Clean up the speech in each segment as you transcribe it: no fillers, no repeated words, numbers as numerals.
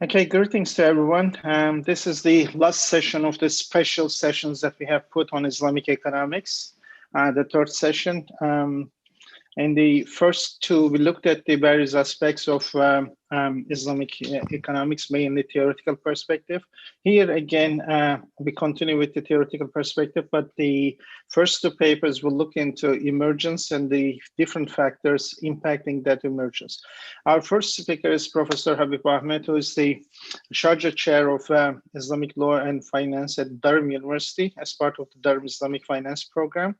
Okay, greetings to everyone. This is the last session of the special sessions that we have put on Islamic economics, the third session. In the first two, we looked at the various aspects of Islamic economics, mainly theoretical perspective. Here again, we continue with the theoretical perspective, but the first two papers will look into emergence and the different factors impacting that emergence. Our first speaker is Professor Habib Ahmed, who is the Sharjah Chair of Islamic Law and Finance at Durham University as part of the Durham Islamic Finance Program.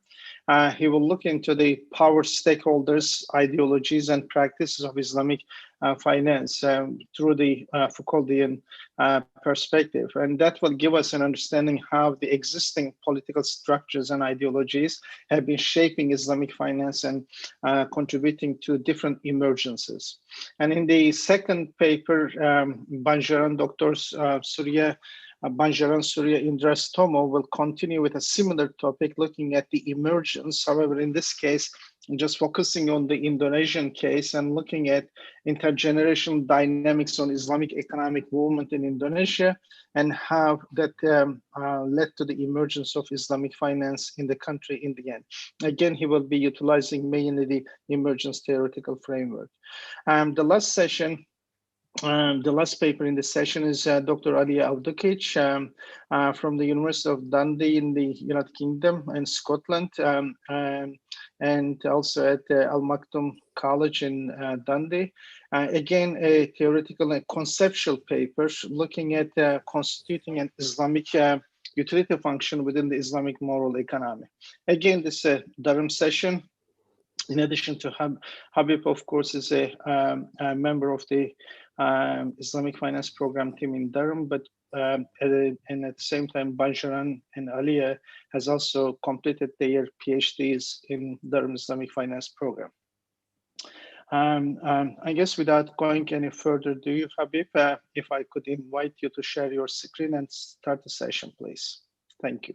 He will look into the power stakeholders, ideologies, and practices of Islamic finance through the Foucauldian perspective. And that will give us an understanding how the existing political structures and ideologies have been shaping Islamic finance and contributing to different emergences. And in the second paper, Banjaran, Dr. Surya Banjaran Surya Indras Tomo will continue with a similar topic looking at the emergence. However, in this case, just focusing on the Indonesian case and looking at intergenerational dynamics on Islamic economic movement in Indonesia and how that led to the emergence of Islamic finance in the country in the end. Again, he will be utilizing mainly the emergence theoretical framework. The last session, the last paper in this session is Dr. Ali Avdukic from the University of Dundee in the United Kingdom and Scotland, and also at Al Maktoum College in Dundee. Again, a theoretical and conceptual paper looking at constituting an Islamic utility function within the Islamic moral economy. Again, this is a Durham session. In addition to Habib, of course, is a member of the Islamic finance program team in Durham, but and at the same time, Banjaran and Aliya has also completed their PhDs in Durham Islamic finance program. I guess without going any further, do you, Habib, if I could invite you to share your screen and start the session, please. Thank you.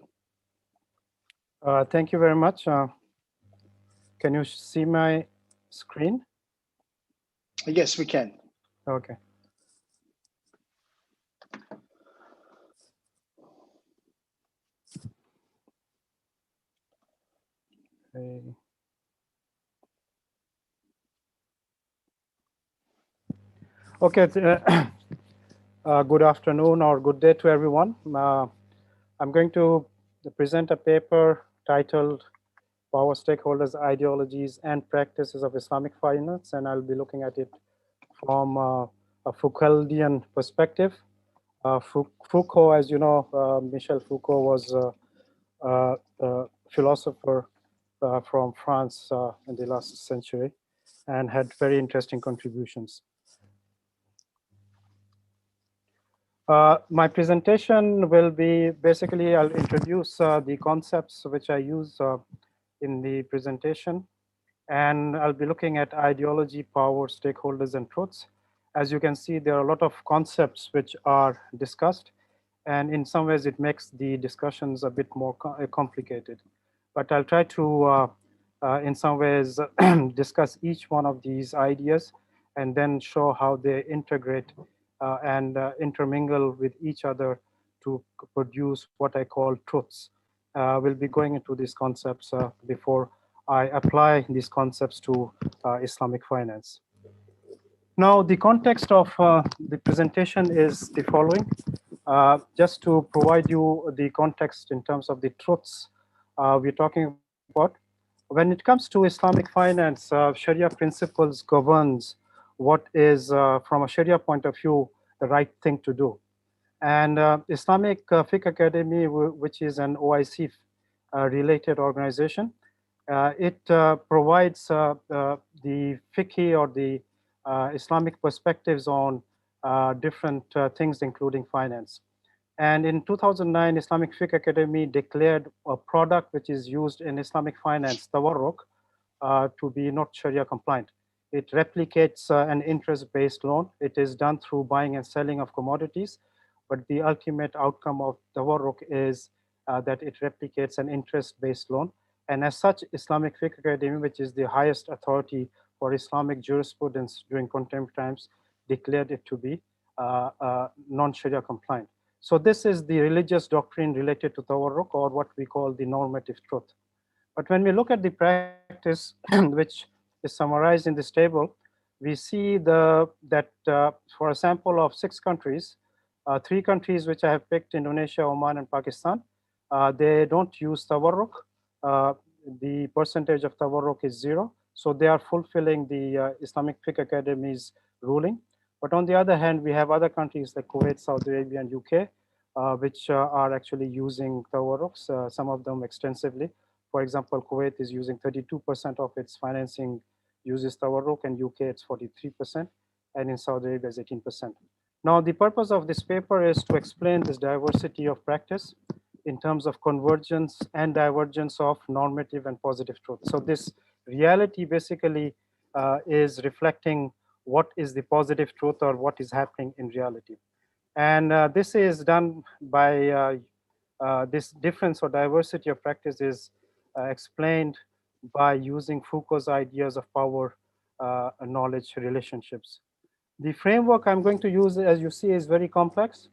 Thank you very much. Can you see my screen? Yes, we can. Okay. Okay. Good afternoon or good day to everyone. I'm going to present a paper titled Power Stakeholders, Ideologies, and Practices of Islamic Finance, and I'll be looking at it from a Foucauldian perspective. Foucault, as you know, Michel Foucault was a philosopher from France in the last century and had very interesting contributions. My presentation will be basically, I'll introduce the concepts which I use in the presentation, and I'll be looking at ideology, power, stakeholders, and truths. As you can see, there are a lot of concepts which are discussed, and in some ways it makes the discussions a bit more complicated. But I'll try to, in some ways, discuss each one of these ideas and then show how they integrate and intermingle with each other to produce what I call truths. We'll be going into these concepts before I apply these concepts to Islamic finance. Now, the context of the presentation is the following. Just to provide you the context in terms of the truths we're talking about. When it comes to Islamic finance, Sharia principles governs what is, from a Sharia point of view, the right thing to do. And Islamic Fiqh Academy, which is an OIC related organization, it provides the fiqh or the Islamic perspectives on different things, including finance. And in 2009, Islamic Fiqh Academy declared a product which is used in Islamic finance, Tawarruk, to be not Sharia compliant. It replicates an interest-based loan. It is done through buying and selling of commodities, but the ultimate outcome of Tawarruk is that it replicates an interest-based loan. And as such, Islamic Fiqh Academy, which is the highest authority for Islamic jurisprudence during contemporary times, declared it to be non-Sharia compliant. So this is the religious doctrine related to tawarruk, or what we call the normative truth. But when we look at the practice, which is summarized in this table, we see that for a sample of 6 countries, 3 countries which I have picked, Indonesia, Oman, and Pakistan, they don't use tawarruk. Uh, the percentage of tawarruk is 0. So they are fulfilling the Islamic Fiqh Academy's ruling. But on the other hand, we have other countries like Kuwait, Saudi Arabia, and UK, which are actually using tawarruks, some of them extensively. For example, Kuwait is using 32% of its financing uses tawarruk, and UK it's 43%, and in Saudi Arabia is 18%. Now, the purpose of this paper is to explain this diversity of practice in terms of convergence and divergence of normative and positive truth. So this reality basically is reflecting what is the positive truth or what is happening in reality. And this is done by this difference or diversity of practice is explained by using Foucault's ideas of power, knowledge, relationships. The framework I'm going to use, as you see, is very complex.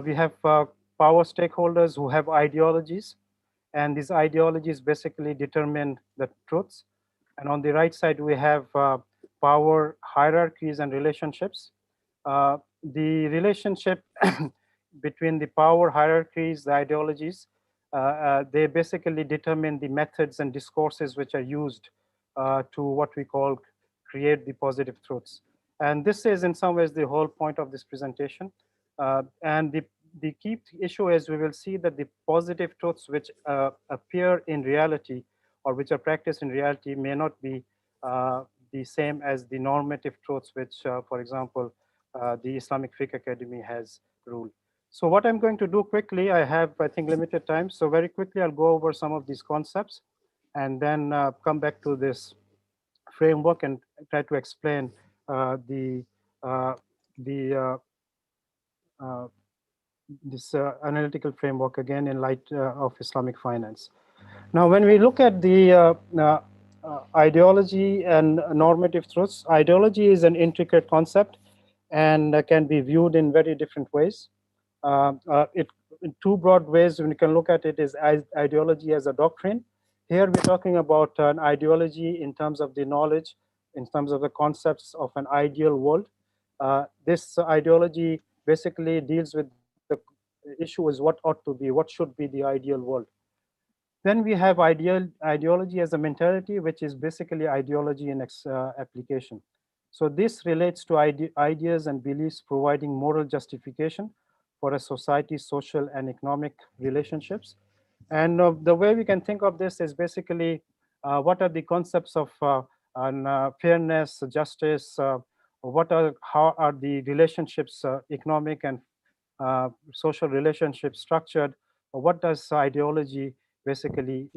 We have power stakeholders who have ideologies, and these ideologies basically determine the truths. And on the right side, we have power hierarchies and relationships. The relationship between the power hierarchies, the ideologies, they basically determine the methods and discourses which are used to what we call create the positive truths. And this is in some ways the whole point of this presentation. And the key issue is we will see that the positive truths which appear in reality or which are practiced in reality may not be the same as the normative truths which, for example, the Islamic Fiqh Academy has ruled. So what I'm going to do quickly, I have, I think, limited time. So very quickly, I'll go over some of these concepts and then come back to this framework and try to explain the uh, the this analytical framework again in light of Islamic finance. Now, when we look at the ideology and normative truths, ideology is an intricate concept and can be viewed in very different ways. It in 2 broad ways when you can look at it is ideology as a doctrine. Here we're talking about an ideology in terms of the knowledge, in terms of the concepts of an ideal world. This ideology basically deals with the issue is what ought to be, what should be the ideal world. Then we have ideology as a mentality, which is basically ideology in application. So this relates to ideas and beliefs providing moral justification for a society's social and economic relationships. And the way we can think of this is basically what are the concepts of fairness, justice, how are the relationships, economic and social relationships structured, or what does ideology basically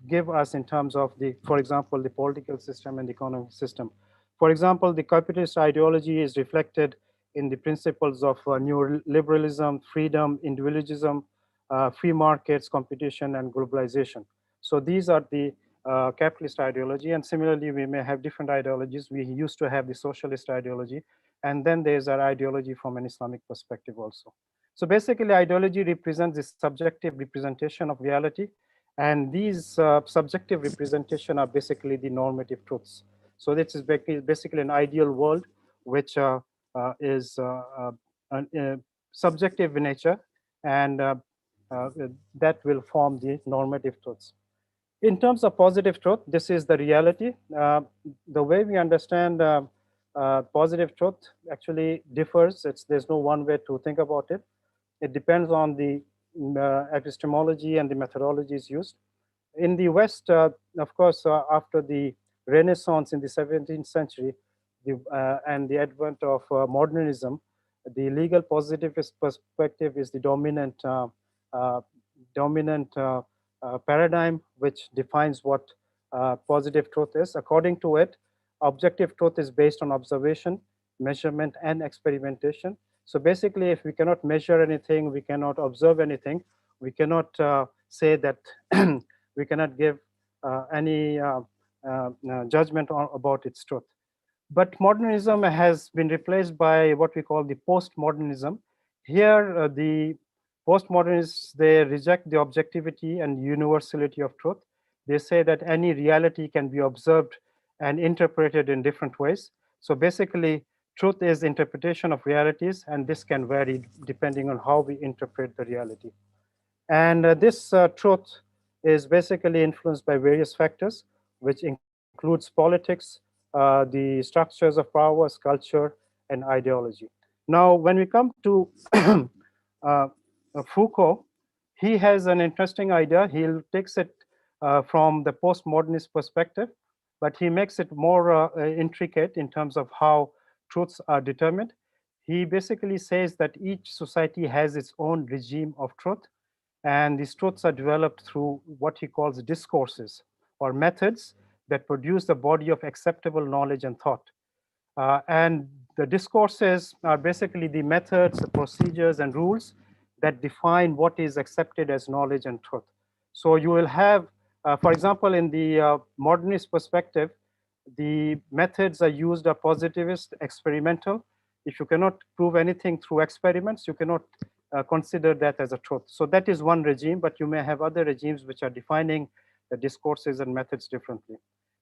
give us in terms of the, for example, the political system and the economic system. For example, the capitalist ideology is reflected in the principles of neoliberalism, freedom, individualism, free markets, competition, and globalization. So these are the capitalist ideology, and similarly, we may have different ideologies. We used to have the socialist ideology, and then there's our ideology from an Islamic perspective also. So basically, ideology represents the subjective representation of reality, and these subjective representation are basically the normative truths. So this is basically an ideal world, which is subjective in nature, and that will form the normative truths. In terms of positive truth, this is the reality. The way we understand positive truth actually differs. There's no one way to think about it. It depends on the epistemology and the methodologies used. In the West, of course, after the Renaissance in the 17th century and the advent of modernism, the legal positivist perspective is the uh, dominant paradigm which defines what positive truth is. According to it, objective truth is based on observation, measurement, and experimentation. So basically, if we cannot measure anything, we cannot observe anything, we cannot say that we cannot give any judgment about its truth. But modernism has been replaced by what we call the postmodernism. Here, the postmodernists, they reject the objectivity and universality of truth. They say that any reality can be observed and interpreted in different ways. So basically, truth is interpretation of realities, and this can vary depending on how we interpret the reality. And this truth is basically influenced by various factors, which includes politics, the structures of power, culture, and ideology. Now, when we come to Foucault, he has an interesting idea. He takes it from the postmodernist perspective, but he makes it more intricate in terms of how truths are determined. He basically says that each society has its own regime of truth, and these truths are developed through what he calls discourses or methods that produce the body of acceptable knowledge and thought. And the discourses are basically the methods, the procedures, and rules that define what is accepted as knowledge and truth. So you will have, for example, in the modernist perspective, the methods are used are positivist, experimental. If you cannot prove anything through experiments, you cannot consider that as a truth. So that is one regime, but you may have other regimes which are defining the discourses and methods differently.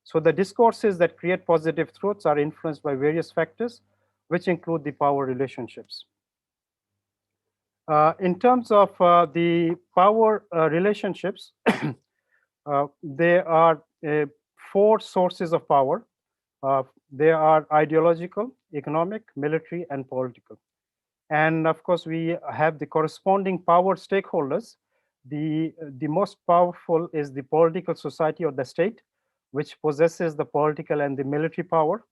So the discourses that create positive truths are influenced by various factors, which include the power relationships. In terms of the power relationships, there are four sources of power. They are ideological, economic, military, and political. And of course, we have the corresponding power stakeholders. The most powerful is the political society or the state, which possesses the political and the military power.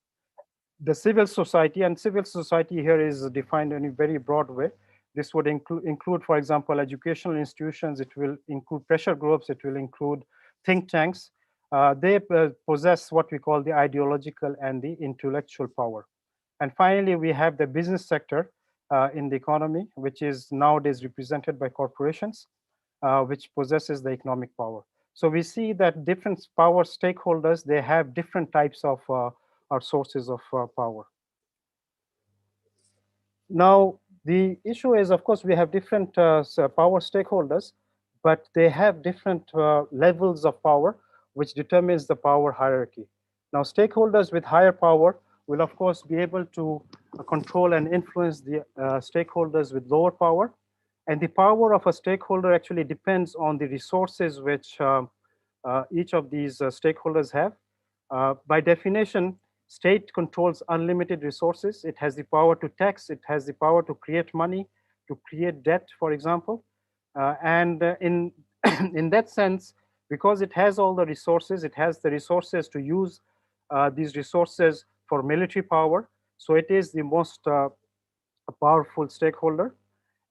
The civil society, and civil society here is defined in a very broad way. This would include, for example, educational institutions. It will include pressure groups. It will include think tanks. They possess what we call the ideological and the intellectual power. And finally, we have the business sector in the economy, which is nowadays represented by corporations, which possesses the economic power. So we see that different power stakeholders, they have different types of or sources of power. Now, the issue is, of course, we have different power stakeholders, but they have different levels of power, which determines the power hierarchy. Now, stakeholders with higher power will, of course, be able to control and influence the stakeholders with lower power. And the power of a stakeholder actually depends on the resources which each of these stakeholders have. By definition, state controls unlimited resources. It has the power to tax, it has the power to create money, to create debt, for example. And in, in that sense, because it has all the resources, it has the resources to use these resources for military power. So it is the most powerful stakeholder.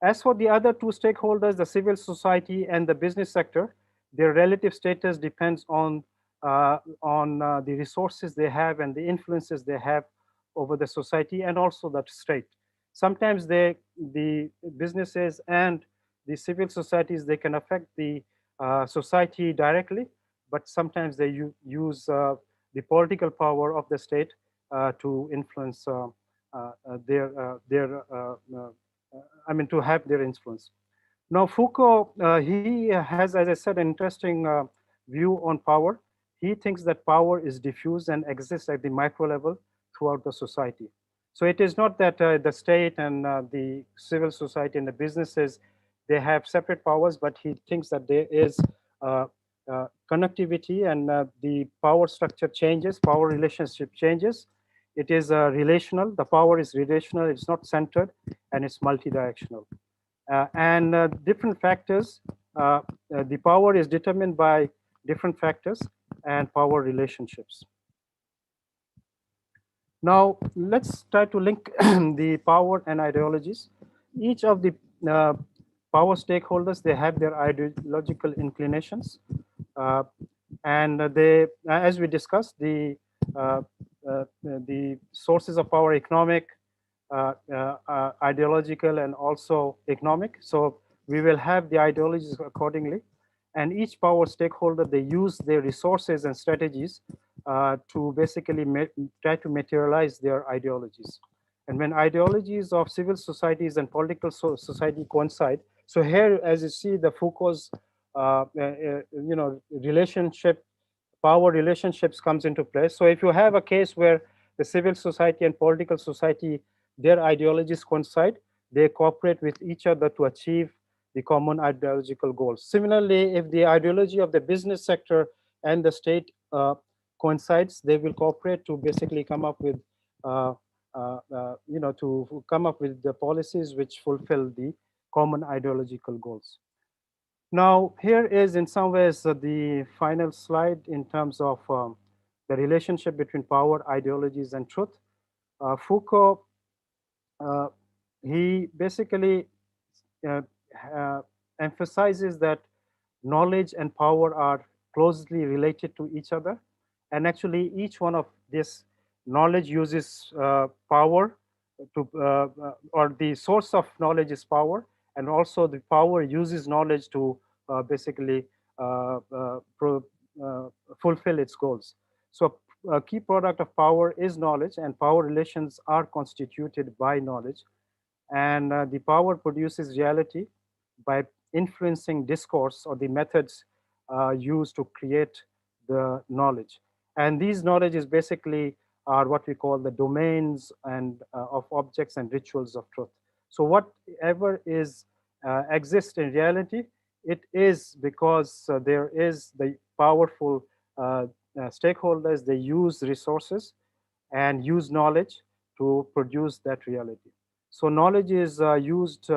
As for the other two stakeholders, the civil society and the business sector, their relative status depends on the resources they have and the influences they have over the society and also the state. Sometimes the businesses and the civil societies, they can affect the society directly, but sometimes they use the political power of the state to influence I mean, to have their influence. Now, Foucault, he has, as I said, an interesting view on power. He thinks that power is diffuse and exists at the micro level throughout the society. So it is not that the state and the civil society and the businesses, they have separate powers, but he thinks that there is connectivity and the power structure changes, power relationship changes. It is relational, the power is relational, it's not centered, and it's multidirectional. And different factors, the power is determined by different factors and power relationships. Now, let's try to link the power and ideologies. Each of the power stakeholders, they have their ideological inclinations. And they, as we discussed, the sources of power, economic, ideological, and also economic. So we will have the ideologies accordingly. and each power stakeholder, they use their resources and strategies to basically try to materialize their ideologies. And when ideologies of civil societies and political society coincide, so here, as you see, the Foucault's relationship, power relationships comes into place. So if you have a case where the civil society and political society, their ideologies coincide, they cooperate with each other to achieve the common ideological goals. Similarly, if the ideology of the business sector and the state coincides, they will cooperate to basically come up with to come up with the policies which fulfill the common ideological goals. Now, here is in some ways the final slide in terms of the relationship between power, ideologies, and truth. Foucault, uh, he basically uh, uh, emphasizes that knowledge and power are closely related to each other. And actually, each one of this knowledge uses power to, or the source of knowledge is power, and also the power uses knowledge to basically fulfill its goals. So a key product of power is knowledge, and power relations are constituted by knowledge. And the power produces reality by influencing discourse or the methods used to create the knowledge. And these knowledges basically are what we call the domains and of objects and rituals of truth. So whatever is exists in reality, it is because there is the powerful stakeholders. They use resources and use knowledge to produce that reality. So knowledge is used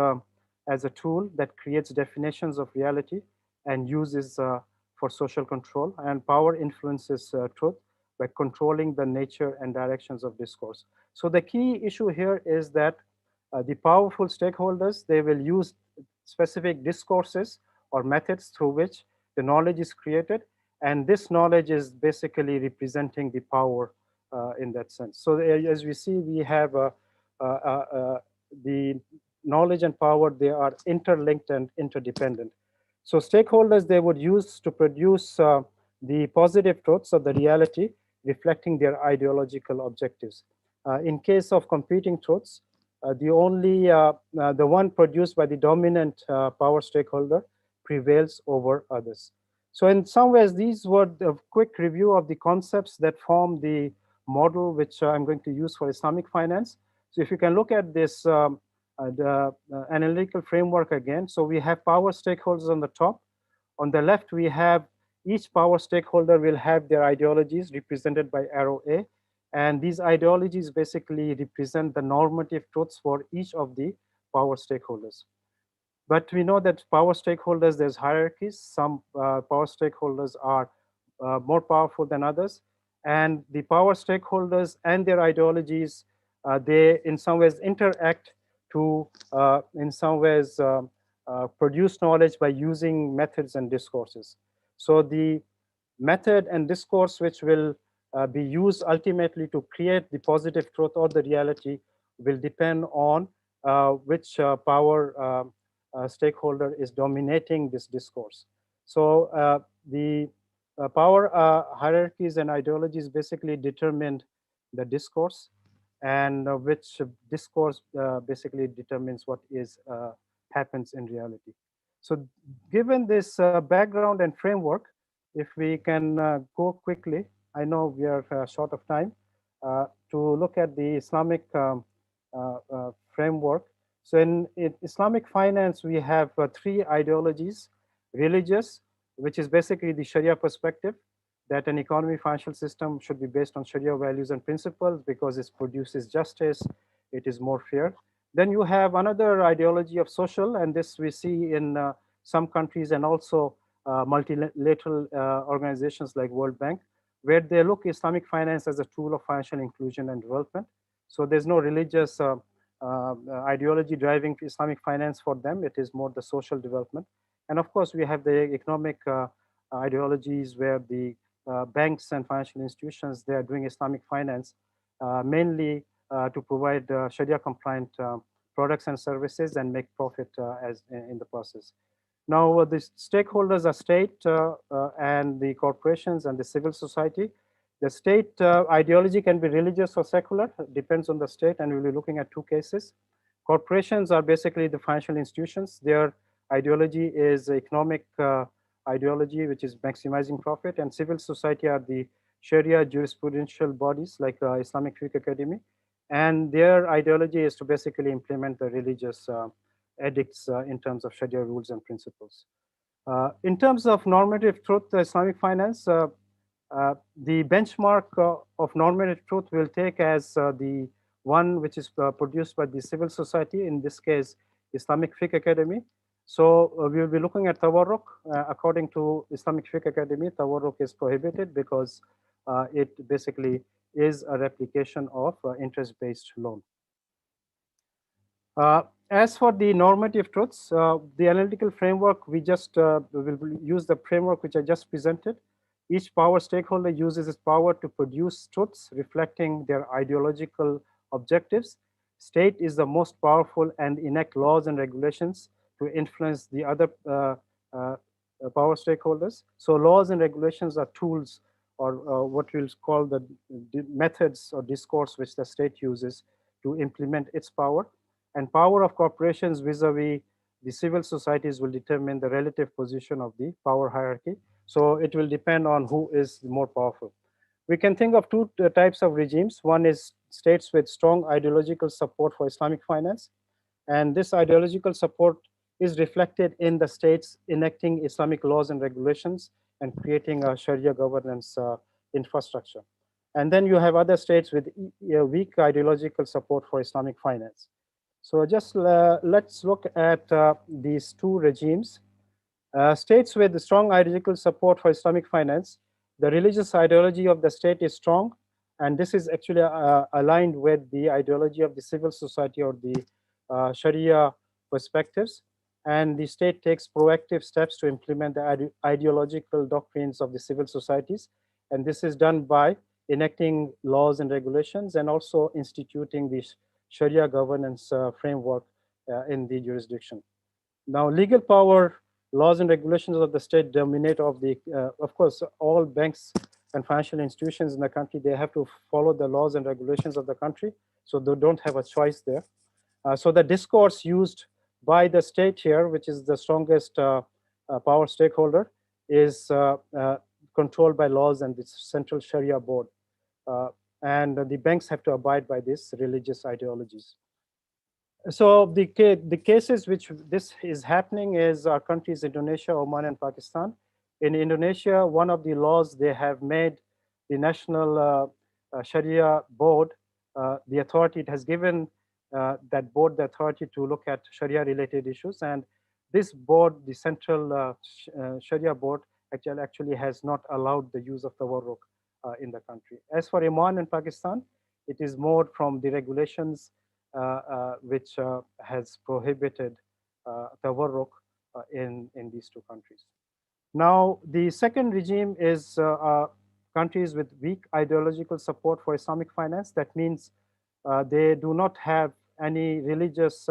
as a tool that creates definitions of reality and uses for social control, and power influences truth by controlling the nature and directions of discourse. So the key issue here is that the powerful stakeholders, they will use specific discourses or methods through which the knowledge is created, and this knowledge is basically representing the power in that sense. So as we see, we have the knowledge and power, they are interlinked and interdependent. So stakeholders, they would use to produce the positive truths of the reality, reflecting their ideological objectives. In case of competing truths, the one produced by the dominant power stakeholder prevails over others. So in some ways, these were a quick review of the concepts that form the model which I'm going to use for Islamic finance. So if you can look at this the analytical framework again. So we have power stakeholders on the top. On the left, we have each power stakeholder will have their ideologies represented by arrow A. And these ideologies basically represent the normative truths for each of the power stakeholders. But we know that power stakeholders, there's hierarchies. Some power stakeholders are more powerful than others. And the power stakeholders and their ideologies, they in some ways interact to, in some ways, produce knowledge by using methods and discourses. So the method and discourse which will be used ultimately to create the positive truth or the reality will depend on which power stakeholder is dominating this discourse. So the power hierarchies and ideologies basically determined the discourse, and which discourse basically determines what is happens in reality. So given this background and framework, if we can go quickly, I know we are short of time, to look at the Islamic framework. So in Islamic finance, we have three ideologies: religious, which is basically the Sharia perspective, that an economy financial system should be based on Sharia values and principles because it produces justice, it is more fair. Then you have another ideology of social, and this we see in some countries and also multilateral organizations like World Bank, where they look Islamic finance as a tool of financial inclusion and development. So there's no religious ideology driving Islamic finance for them. It is more the social development. And of course, we have the economic ideologies where the banks and financial institutions, they are doing Islamic finance mainly to provide Sharia compliant products and services and make profit as in the process. Now, the stakeholders are state and the corporations and the civil society. The state ideology can be religious or secular, depends on the state, and we'll be looking at two cases. Corporations are basically the financial institutions. Their ideology is economic ideology, which is maximizing profit, and civil society are the Sharia jurisprudential bodies like Islamic Fiqh Academy, and their ideology is to basically implement the religious edicts in terms of Sharia rules and principles. In terms of normative truth, Islamic finance, the benchmark of normative truth will take as the one which is produced by the civil society, in this case, Islamic Fiqh Academy. So we will be looking at tawarruk. According to Islamic Fiqh Academy, tawarruk is prohibited because it basically is a replication of interest-based loan. As for the normative truths, the analytical framework, we just will use the framework which I just presented. Each power stakeholder uses its power to produce truths reflecting their ideological objectives. State is the most powerful and enact laws and regulations to influence the other power stakeholders. So laws and regulations are tools, or what we'll call the methods or discourse which the state uses to implement its power. And power of corporations vis-a-vis the civil societies will determine the relative position of the power hierarchy. So it will depend on who is more powerful. We can think of two types of regimes. One is states with strong ideological support for Islamic finance. And this ideological support is reflected in the states enacting Islamic laws and regulations and creating a Sharia governance infrastructure. And then you have other states with weak ideological support for Islamic finance. So just let's look at these two regimes. States with strong ideological support for Islamic finance, the religious ideology of the state is strong, and this is actually aligned with the ideology of the civil society or the Sharia perspectives. And the state takes proactive steps to implement the ideological doctrines of the civil societies. And this is done by enacting laws and regulations and also instituting the Sharia governance framework in the jurisdiction. Now, legal power, laws and regulations of the state dominate of course, all banks and financial institutions in the country, they have to follow the laws and regulations of the country. So they don't have a choice there. So the discourse used by the state here, which is the strongest power stakeholder, is controlled by laws and the central Sharia board. And the banks have to abide by these religious ideologies. So the cases which this is happening is our countries, Indonesia, Oman, and Pakistan. In Indonesia, one of the laws they have made, the National Sharia Board, the authority, it has given that board the authority to look at Sharia-related issues. And this board, the Central Sharia Board, actually has not allowed the use of tawarruk in the country. As for Oman and Pakistan, it is more from the regulations which has prohibited tawarruk in these two countries. Now, the second regime is countries with weak ideological support for Islamic finance. That means they do not have any religious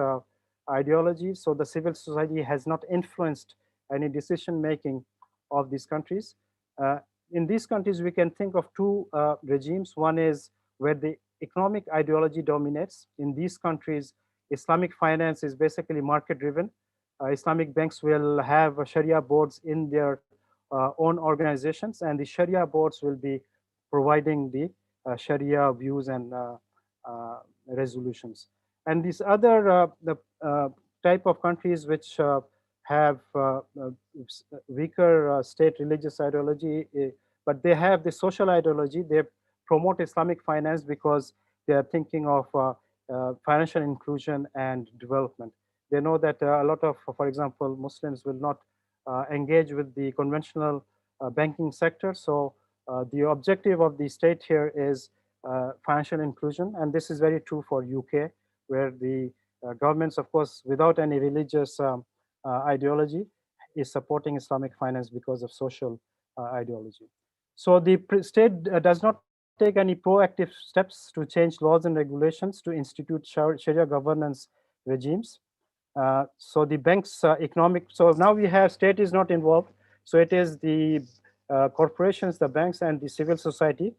ideology, so the civil society has not influenced any decision making of these countries. In these countries, we can think of two regimes. One is where the economic ideology dominates. In these countries, Islamic finance is basically market driven. Islamic banks will have Sharia boards in their own organizations, and the Sharia boards will be providing the Sharia views and resolutions. And these other type of countries which have weaker state religious ideology, but they have the social ideology. They promote Islamic finance because they are thinking of financial inclusion and development. They know that a lot of, for example, Muslims will not engage with the conventional banking sector. So the objective of the state here is financial inclusion. And this is very true for UK, where the governments, of course, without any religious ideology, is supporting Islamic finance because of social ideology. So the state does not take any proactive steps to change laws and regulations to institute Sharia governance regimes. So the bank's economic, so now we have state is not involved. So it is the corporations, the banks, and the civil society.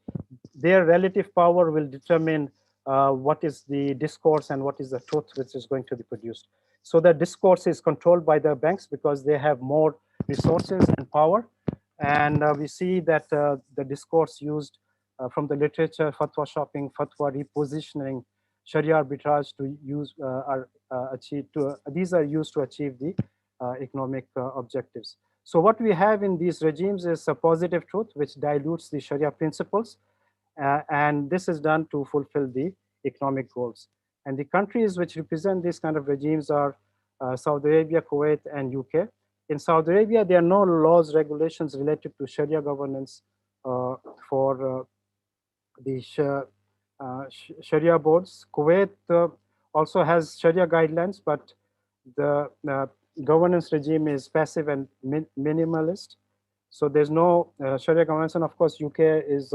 Their relative power will determine what is the discourse and what is the truth which is going to be produced. So the discourse is controlled by the banks because they have more resources and power. And we see that the discourse used from the literature, fatwa shopping, fatwa repositioning, Sharia arbitrage to use are achieved to these are used to achieve the economic objectives. So what we have in these regimes is a positive truth which dilutes the Sharia principles, and this is done to fulfill the economic goals. And the countries which represent these kind of regimes are Saudi Arabia, Kuwait, and UK. In Saudi Arabia, there are no laws, regulations related to Sharia governance for the Sharia boards. Kuwait also has Sharia guidelines, but the governance regime is passive and minimalist. So there's no Sharia governance, and of course, UK is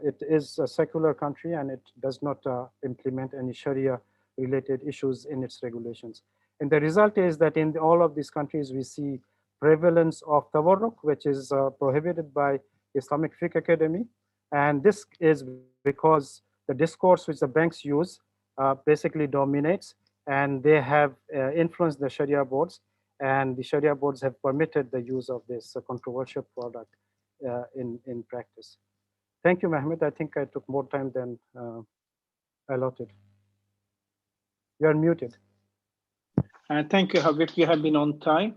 it is a secular country and it does not implement any Sharia-related issues in its regulations. And the result is that in all of these countries, we see prevalence of tawarruk, which is prohibited by Islamic Fiqh Academy. And this is because the discourse which the banks use basically dominates, and they have influenced the Sharia boards, and the Sharia boards have permitted the use of this controversial product in practice. Thank you, Mehmet. I think I took more time than allotted. You are muted. Thank you, Habib. You have been on time.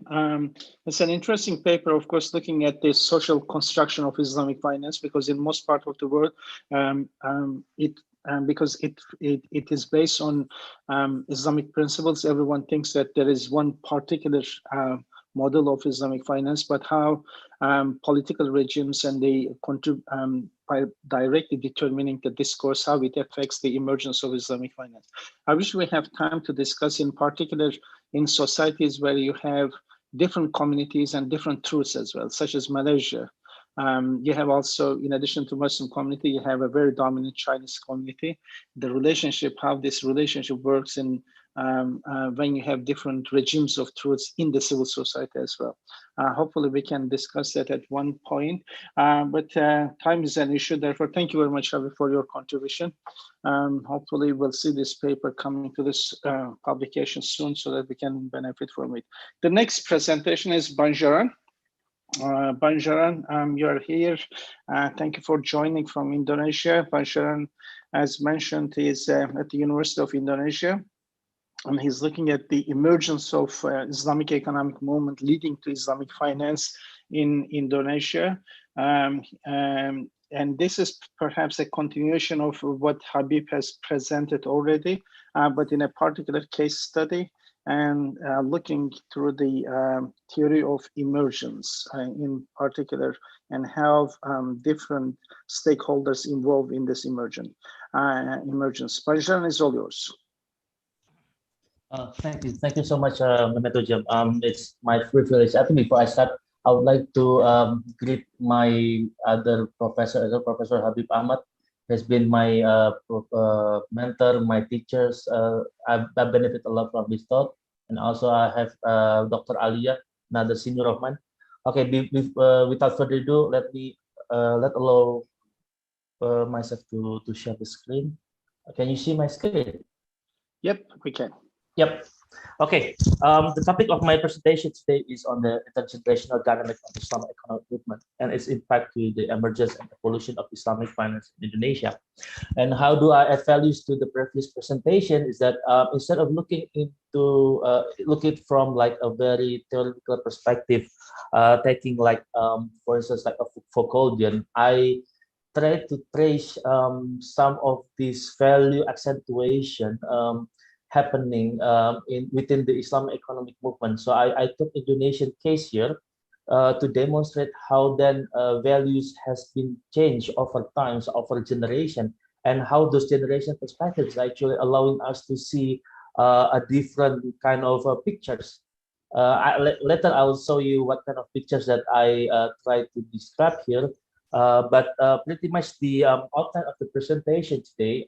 It's an interesting paper, of course, looking at the social construction of Islamic finance, because in most part of the world, because it is based on Islamic principles, everyone thinks that there is one particular model of Islamic finance, but how political regimes and they by directly determining the discourse, how it affects the emergence of Islamic finance. I wish we have time to discuss in particular in societies where you have different communities and different truths as well, such as Malaysia. You have also, in addition to Muslim community, you have a very dominant Chinese community. The relationship, how this relationship works in when you have different regimes of truths in the civil society as well. Hopefully we can discuss that at one point, but time is an issue. Therefore, thank you very much, Javi, for your contribution. Hopefully we'll see this paper coming to this publication soon so that we can benefit from it. The next presentation is Banjaran. Banjaran, you are here. Thank you for joining from Indonesia. Banjaran, as mentioned, is at the University of Indonesia. And he's looking at the emergence of Islamic economic movement leading to Islamic finance in Indonesia. And this is perhaps a continuation of what Habib has presented already, but in a particular case study and looking through the theory of emergence in particular and how different stakeholders involved in this emergence. Banjaran is all yours. Thank you. Thank you so much, Mehmet Ujam. It's my privilege. I think before I start, I would like to greet my other professor, Professor Habib Ahmad, has been my mentor, my teachers. I benefit a lot from his thought. And also I have Dr. Alia, another senior of mine. Okay, without further ado, let me allow myself to share the screen. Can you see my screen? Yep, we can. Yep. Okay. The topic of my presentation today is on the intergenerational dynamic of Islamic economic movement and its impact to the emergence and evolution of Islamic finance in Indonesia. And how do I add values to the previous presentation is that instead of looking from like a very theoretical perspective, taking like for instance like a Foucauldian, I try to trace some of this value accentuation happening within the Islamic economic movement. So I took Indonesian case here to demonstrate how then values has been changed over times, over generation, and how those generation perspectives are actually allowing us to see a different kind of pictures. Later I'll show you what kind of pictures that I try to describe here. But pretty much the outline of the presentation today,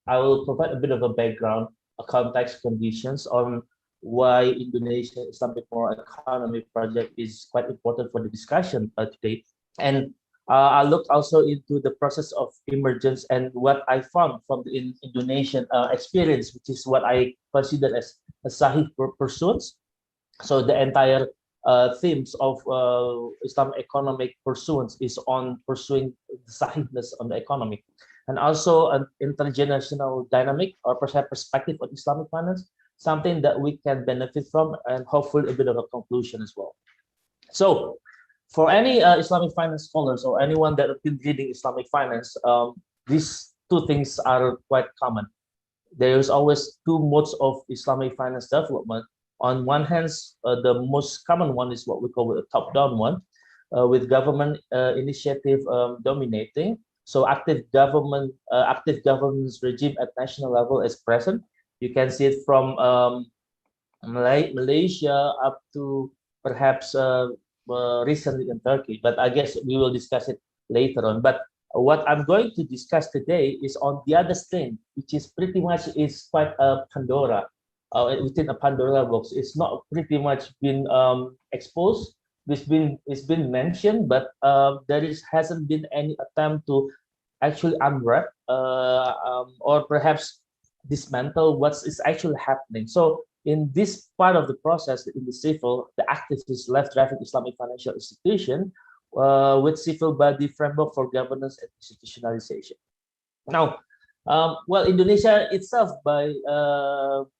I will provide a bit of a background context conditions on why Indonesia Islamic Moral Economy project is quite important for the discussion today. And I looked also into the process of emergence and what I found from the Indonesian experience, which is what I consider as a sahih pursuits. So the entire themes of Islamic economic pursuits is on pursuing the sahihness on the economy, and also an intergenerational dynamic or perhaps perspective on Islamic finance, something that we can benefit from, and hopefully a bit of a conclusion as well. So for any Islamic finance scholars or anyone that have been reading Islamic finance, these two things are quite common. There is always two modes of Islamic finance development. On one hand, the most common one is what we call the top-down one, with government initiative dominating. So active governance regime at national level is present. You can see it from Malaysia up to perhaps recently in Turkey, but I guess we will discuss it later on. But what I'm going to discuss today is on the other thing, which is pretty much is quite a Pandora, within a Pandora box. It's not pretty much been exposed. It's been mentioned, but hasn't been any attempt to actually unwrap or perhaps dismantle what is actually happening. So in this part of the process, in the civil, the activist left-driving Islamic financial institution with civil body framework for governance and institutionalization. Now, well, Indonesia itself by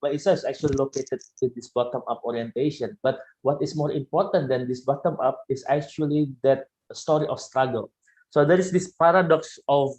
itself is actually located in this bottom-up orientation. But what is more important than this bottom-up is actually that story of struggle. So there is this paradox of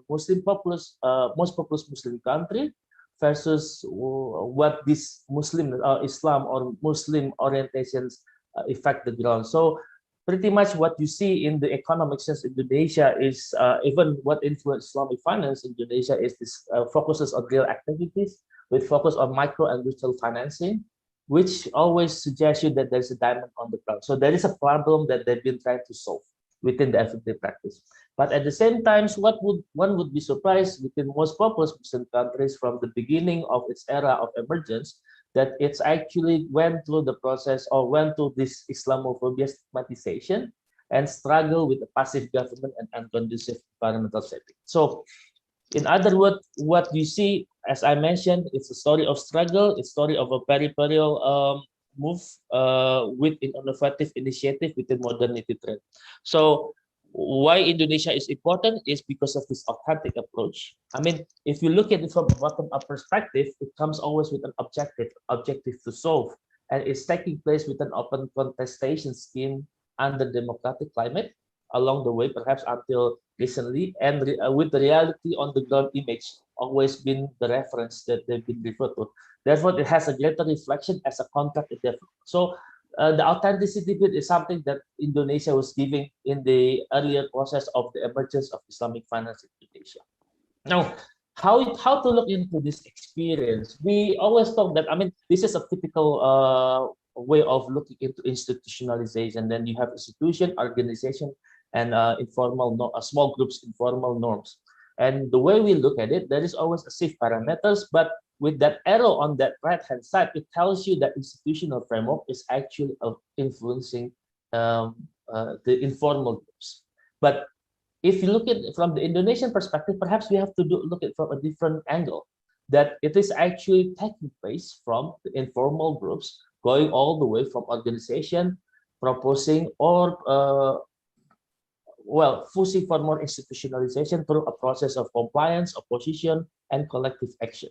most populous Muslim country versus what this Muslim Islam or Muslim orientations affect the ground. So pretty much what you see in the economic sense Indonesia is even what influenced Islamic finance Indonesia is this focuses on real activities with focus on micro and retail financing, which always suggests you that there's a diamond on the ground. So there is a problem that they've been trying to solve within the everyday practice. But at the same time, one would be surprised within most populous Muslim countries from the beginning of its era of emergence that it's actually went through the process or went through this Islamophobia stigmatization and struggle with the passive government and unconducive environmental setting. So in other words, what you see, as I mentioned, it's a story of struggle, it's a story of a peripheral move with an innovative initiative within modernity trend. So why Indonesia is important is because of this authentic approach. I mean, if you look at it from a bottom-up perspective, it comes always with an objective to solve, and it's taking place with an open contestation scheme under democratic climate along the way, perhaps until recently, and with the reality on the ground image always been the reference that they've been referred to. Therefore, it has a greater reflection as a contract development. So the authenticity bit is something that Indonesia was giving in the earlier process of the emergence of Islamic finance in Indonesia. Now, how to look into this experience? We always talk that, I mean, this is a typical way of looking into institutionalization. Then you have institution, organization, and small groups, informal norms. And the way we look at it, there is always a safe parameters, but with that arrow on that right-hand side, it tells you that institutional framework is actually influencing the informal groups. But if you look at it from the Indonesian perspective, perhaps we have to look at it from a different angle, that it is actually taking place from the informal groups, going all the way from organization, proposing, or pushing for more institutionalization through a process of compliance, opposition, and collective action.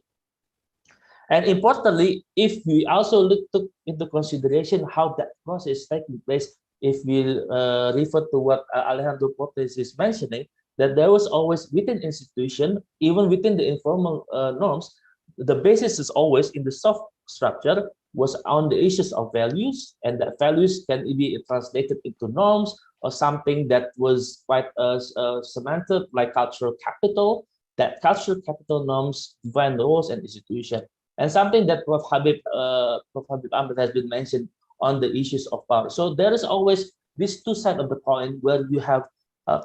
And importantly, if we also took into consideration how that process is taking place, if we refer to what Alejandro Portes is mentioning, that there was always within institution, even within the informal norms, the basis is always in the soft structure was on the issues of values, and that values can be translated into norms or something that was quite cemented like cultural capital, that cultural capital norms define the roles and institution. And something that Prof. Habib Ahmed has been mentioned on the issues of power. So there is always this two sides of the coin where you have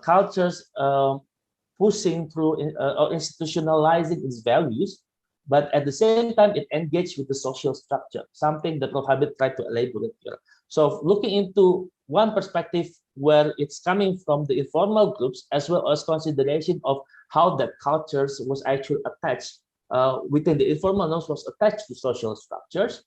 cultures pushing through or institutionalizing its values but at the same time, it engaged with the social structure, something that Rohabit tried to elaborate here. So looking into one perspective where it's coming from the informal groups, as well as consideration of how that cultures was actually attached within the informal norms was attached to social structures.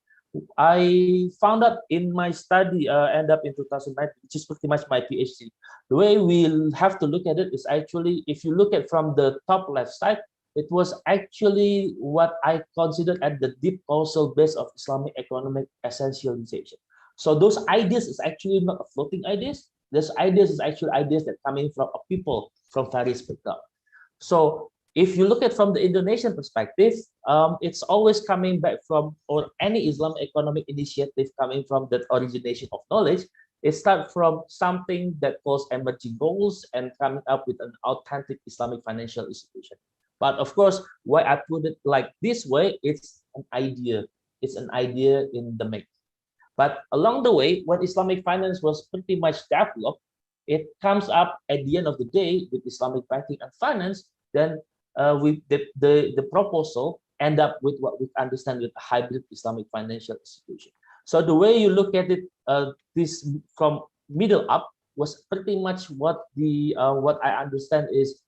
I found out in my study, end up in 2009, which is pretty much my PhD. The way we'll have to look at it is actually, if you look at from the top left side, it was actually what I considered at the deep causal base of Islamic economic essentialization. So those ideas is actually not floating ideas. Those ideas is actually ideas that coming from a people from various backgrounds. So if you look at from the Indonesian perspective, it's always coming back from, or any Islamic economic initiative coming from that origination of knowledge, it starts from something that calls emerging goals and coming up with an authentic Islamic financial institution. But of course, why I put it like this way, it's an idea. It's an idea in the making. But along the way, when Islamic finance was pretty much developed, it comes up at the end of the day with Islamic banking and finance, then with the proposal end up with what we understand with a hybrid Islamic financial institution. So the way you look at it, this from middle up was pretty much what the what I understand is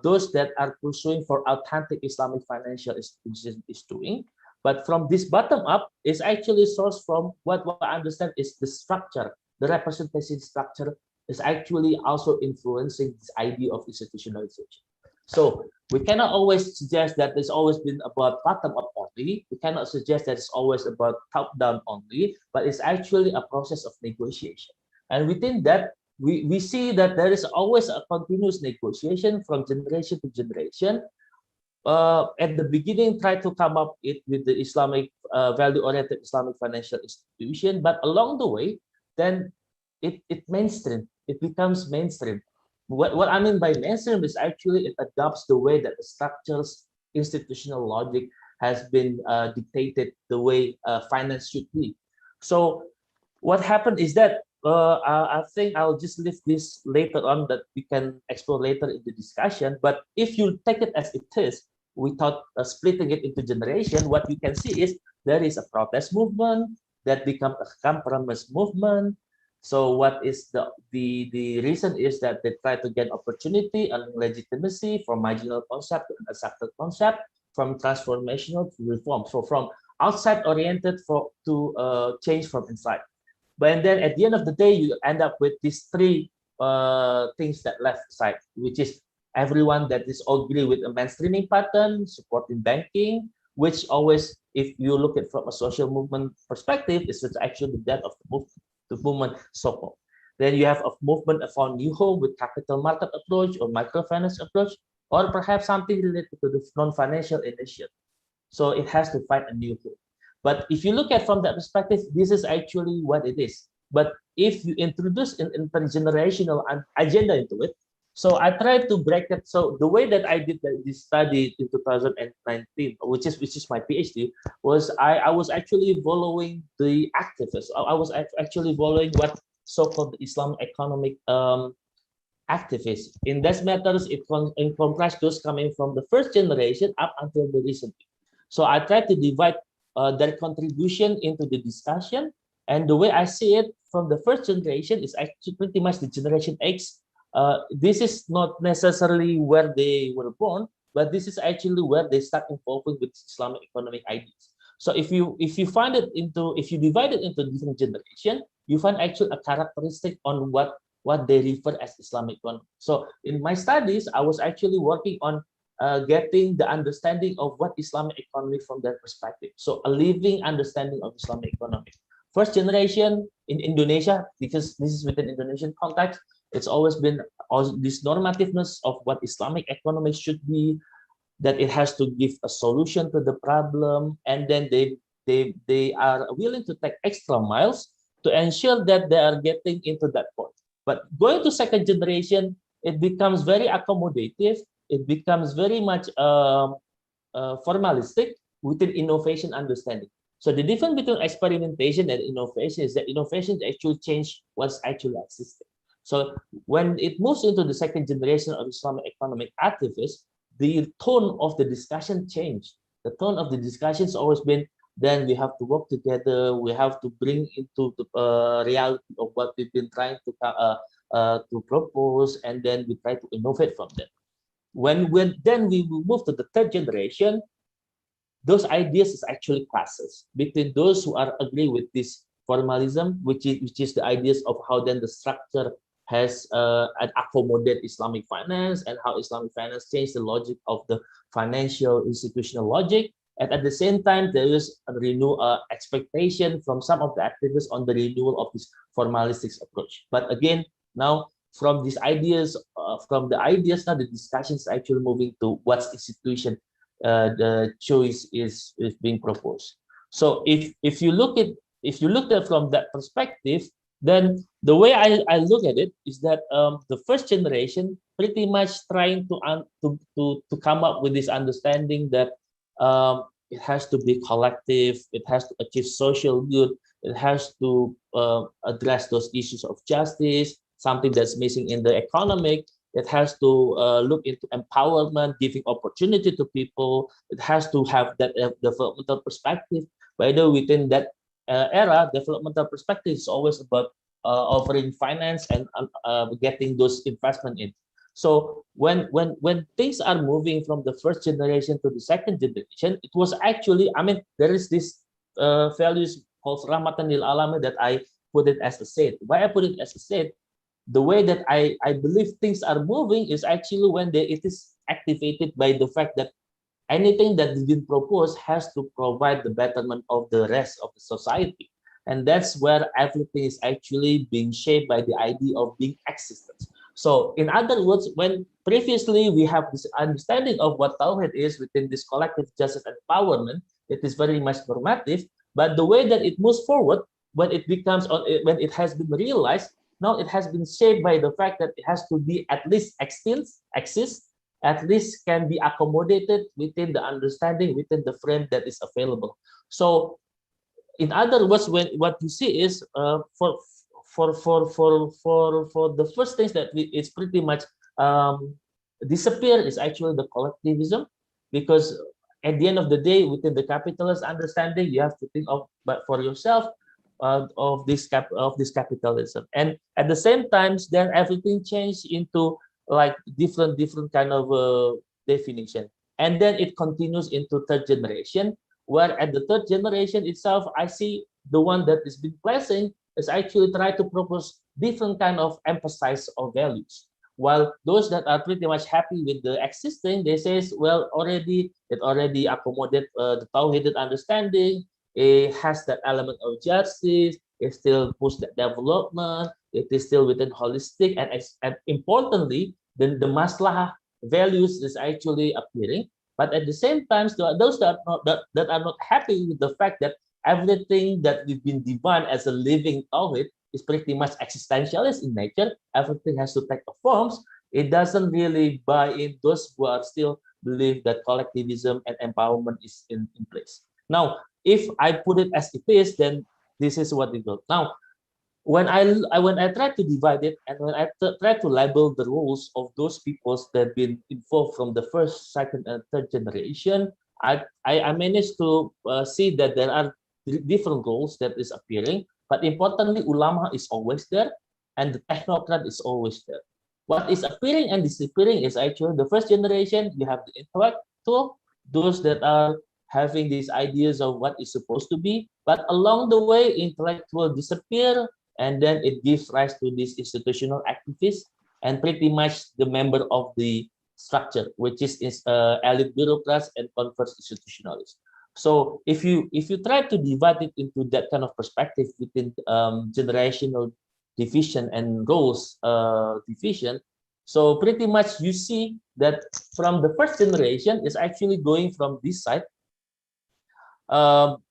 those that are pursuing for authentic Islamic financial institution is doing. But from this bottom up is actually sourced from what I understand is the structure, the representation structure is actually also influencing this idea of institutionalization. So we cannot always suggest that it's always been about bottom up only. We cannot suggest that it's always about top down only, but it's actually a process of negotiation. And within that, we see that there is always a continuous negotiation from generation to generation. At the beginning, try to come up with the Islamic value-oriented Islamic financial institution, but along the way, then it mainstream. It becomes mainstream. What I mean by mainstream is actually it adopts the way that the structures, institutional logic has been dictated the way finance should be. So what happened is that I think I'll just leave this later on that we can explore later in the discussion. But if you take it as it is, without splitting it into generation, what you can see is there is a protest movement that becomes a compromise movement. So what is the reason is that they try to get opportunity and legitimacy from marginal concept to an accepted concept, from transformational to reform. So from outside oriented to change from inside. But then at the end of the day, you end up with these three things that left side, which is everyone that is all agree with a mainstreaming pattern, supporting banking, which always, if you look at from a social movement perspective, is actually the death of the movement, so-called. Then you have a movement for new home with capital market approach or microfinance approach, or perhaps something related to the non-financial initiative. So it has to find a new home. But if you look at from that perspective, this is actually what it is. But if you introduce an intergenerational agenda into it, so I tried to break it. So the way that I did this study in 2019, which is my PhD, was I was actually following the activists. I was actually following what so-called Islamic economic activists. In these matters, it comprised those coming from the first generation up until the recent. So I tried to divide their contribution into the discussion. And the way I see it from the first generation is actually pretty much the generation X. This is not necessarily where they were born, but this is actually where they start involving with Islamic economic ideas. So if you divide it into different generation, you find actually a characteristic on what they refer as Islamic economy. So in my studies, I was actually working on getting the understanding of what Islamic economy from their perspective. So a living understanding of Islamic economy. First generation in Indonesia, because this is within Indonesian context, it's always been this normativeness of what Islamic economy should be, that it has to give a solution to the problem, and then they are willing to take extra miles to ensure that they are getting into that point. But going to second generation, it becomes very accommodative. It becomes very much formalistic within innovation understanding. So the difference between experimentation and innovation is that innovation actually change what's actually existing. So when it moves into the second generation of Islamic economic activists, the tone of the discussion changed. the tone of the discussion has always been, then we have to work together. We have to bring into the reality of what we've been trying to propose, and then we try to innovate from that. When then we will move to the third generation, those ideas is actually classes between those who are agree with this formalism, which is the ideas of how then the structure has an accommodate Islamic finance, and how Islamic finance changed the logic of the financial institutional logic. And at the same time, there is a expectation from some of the activists on the renewal of this formalistic approach. But again, now from these ideas, now the discussion is actually moving to what institution the choice is being proposed. So if you look at from that perspective, then the way I look at it is that the first generation pretty much trying to come up with this understanding that it has to be collective, it has to achieve social good, it has to address those issues of justice, something that's missing in the economic. It has to look into empowerment, giving opportunity to people. It has to have that developmental perspective. By the way, within that era, developmental perspective is always about offering finance and getting those investment in. So when things are moving from the first generation to the second generation, it was actually, I mean, there is this values called Rahmatan lil Alamin that I put it as a said. Why I put it as a said? The way that I believe things are moving is actually when it is activated by the fact that anything that has been proposed has to provide the betterment of the rest of the society. And that's where everything is actually being shaped by the idea of being existent. So in other words, when previously we have this understanding of what Tawhid is within this collective justice empowerment, it is very much normative, but the way that it moves forward, when when it has been realized, now it has been shaped by the fact that it has to be at least exist, at least can be accommodated within the understanding, within the frame that is available. So in other words, what you see is for the first things that it's pretty much disappear is actually the collectivism, because at the end of the day, within the capitalist understanding, you have to think of but for yourself of this capitalism, and at the same times, then everything changed into like different kind of definition, and then it continues into third generation, where at the third generation itself, I see the one that is been placing is actually try to propose different kind of emphasis of values. While those that are pretty much happy with the existing, they says, well, it already accommodate the Tawhided understanding. It has that element of justice. It still push that development. It is still within holistic, and importantly, the maslahah values is actually appearing. But at the same time, those that are not happy with the fact that everything that we've been defined as a living Tawhid is pretty much existentialist in nature. Everything has to take forms. It doesn't really buy in those who are still believe that collectivism and empowerment is in place. Now, if I put it as it is, then this is what it goes. Now, when I try to divide it, and when I try to label the roles of those peoples that have been involved from the first, second, and third generation, I managed to see that there are different roles that is appearing. But importantly, ulama is always there, and the technocrat is always there. What is appearing and disappearing is actually the first generation. You have the intellectual, those that are having these ideas of what is supposed to be. But along the way, intellectual disappear, and then it gives rise to this institutional activists and pretty much the member of the structure, which is elite bureaucrats and converse institutionalists. So if you try to divide it into that kind of perspective within generational division and roles division, so pretty much you see that from the first generation is actually going from this side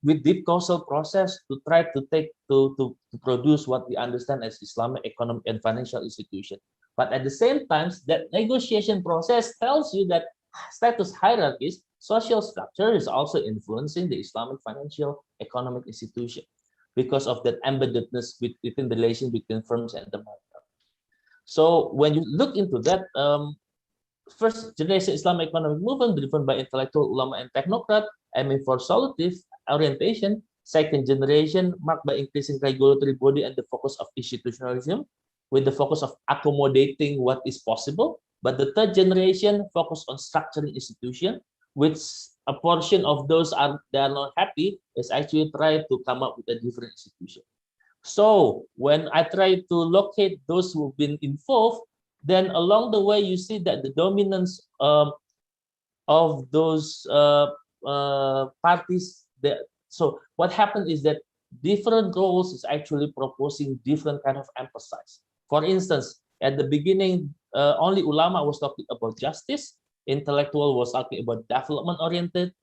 with deep causal process to try to produce what we understand as Islamic economic and financial institution. But at the same time, that negotiation process tells you that status hierarchies, social structure is also influencing the Islamic financial economic institution because of that embeddedness within the relation between firms and the market. So when you look into that, first generation Islamic economic movement driven by intellectual ulama and technocrat aiming for solutive orientation. Second generation marked by increasing regulatory body and the focus of institutionalism with the focus of accommodating what is possible. But the third generation focused on structuring institution, which a portion of those they are not happy is actually try to come up with a different institution. So when I try to locate those who've been involved, then along the way you see that the dominance of those parties. So what happened is that different roles is actually proposing different kind of emphasis. For instance, at the beginning, only ulama was talking about justice, intellectual was talking about development oriented,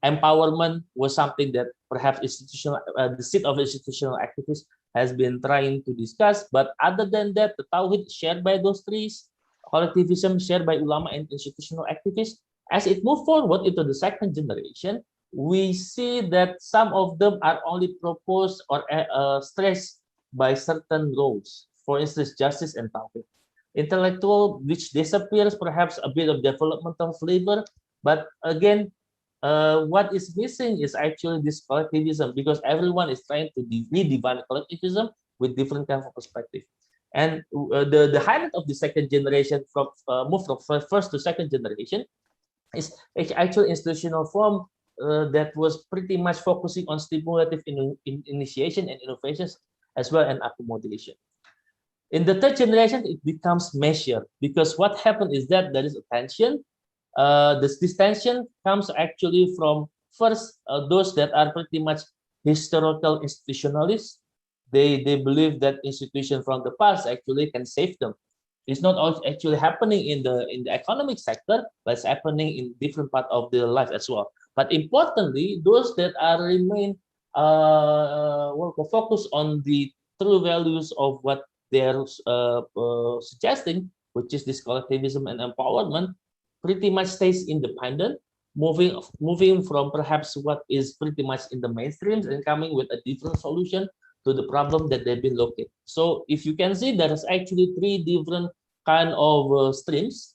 empowerment was something that perhaps institutional, the seat of institutional activists has been trying to discuss. But other than that, the Tawhid shared by those three, collectivism shared by ulama and institutional activists. As it moved forward into the second generation, we see that some of them are only proposed or stressed by certain roles. For instance, justice and Tawhid. Intellectual, which disappears, perhaps a bit of developmental flavor, but again, what is missing is actually this collectivism, because everyone is trying to redefine collectivism with different kind of perspective. And the highlight of the second generation from move from first to second generation is actual institutional form that was pretty much focusing on stimulative initiation and innovations as well and accommodation. In the third generation, it becomes measured, because what happened is that there is a tension. This tension comes actually from first those that are pretty much historical institutionalists. They believe that institution from the past actually can save them. It's not actually happening in the economic sector, but it's happening in different part of their life as well. But importantly, those that are remain focused on the true values of what they're suggesting, which is this collectivism and empowerment, pretty much stays independent, moving from perhaps what is pretty much in the mainstreams and coming with a different solution to the problem that they've been located. So if you can see, there is actually three different kind of streams.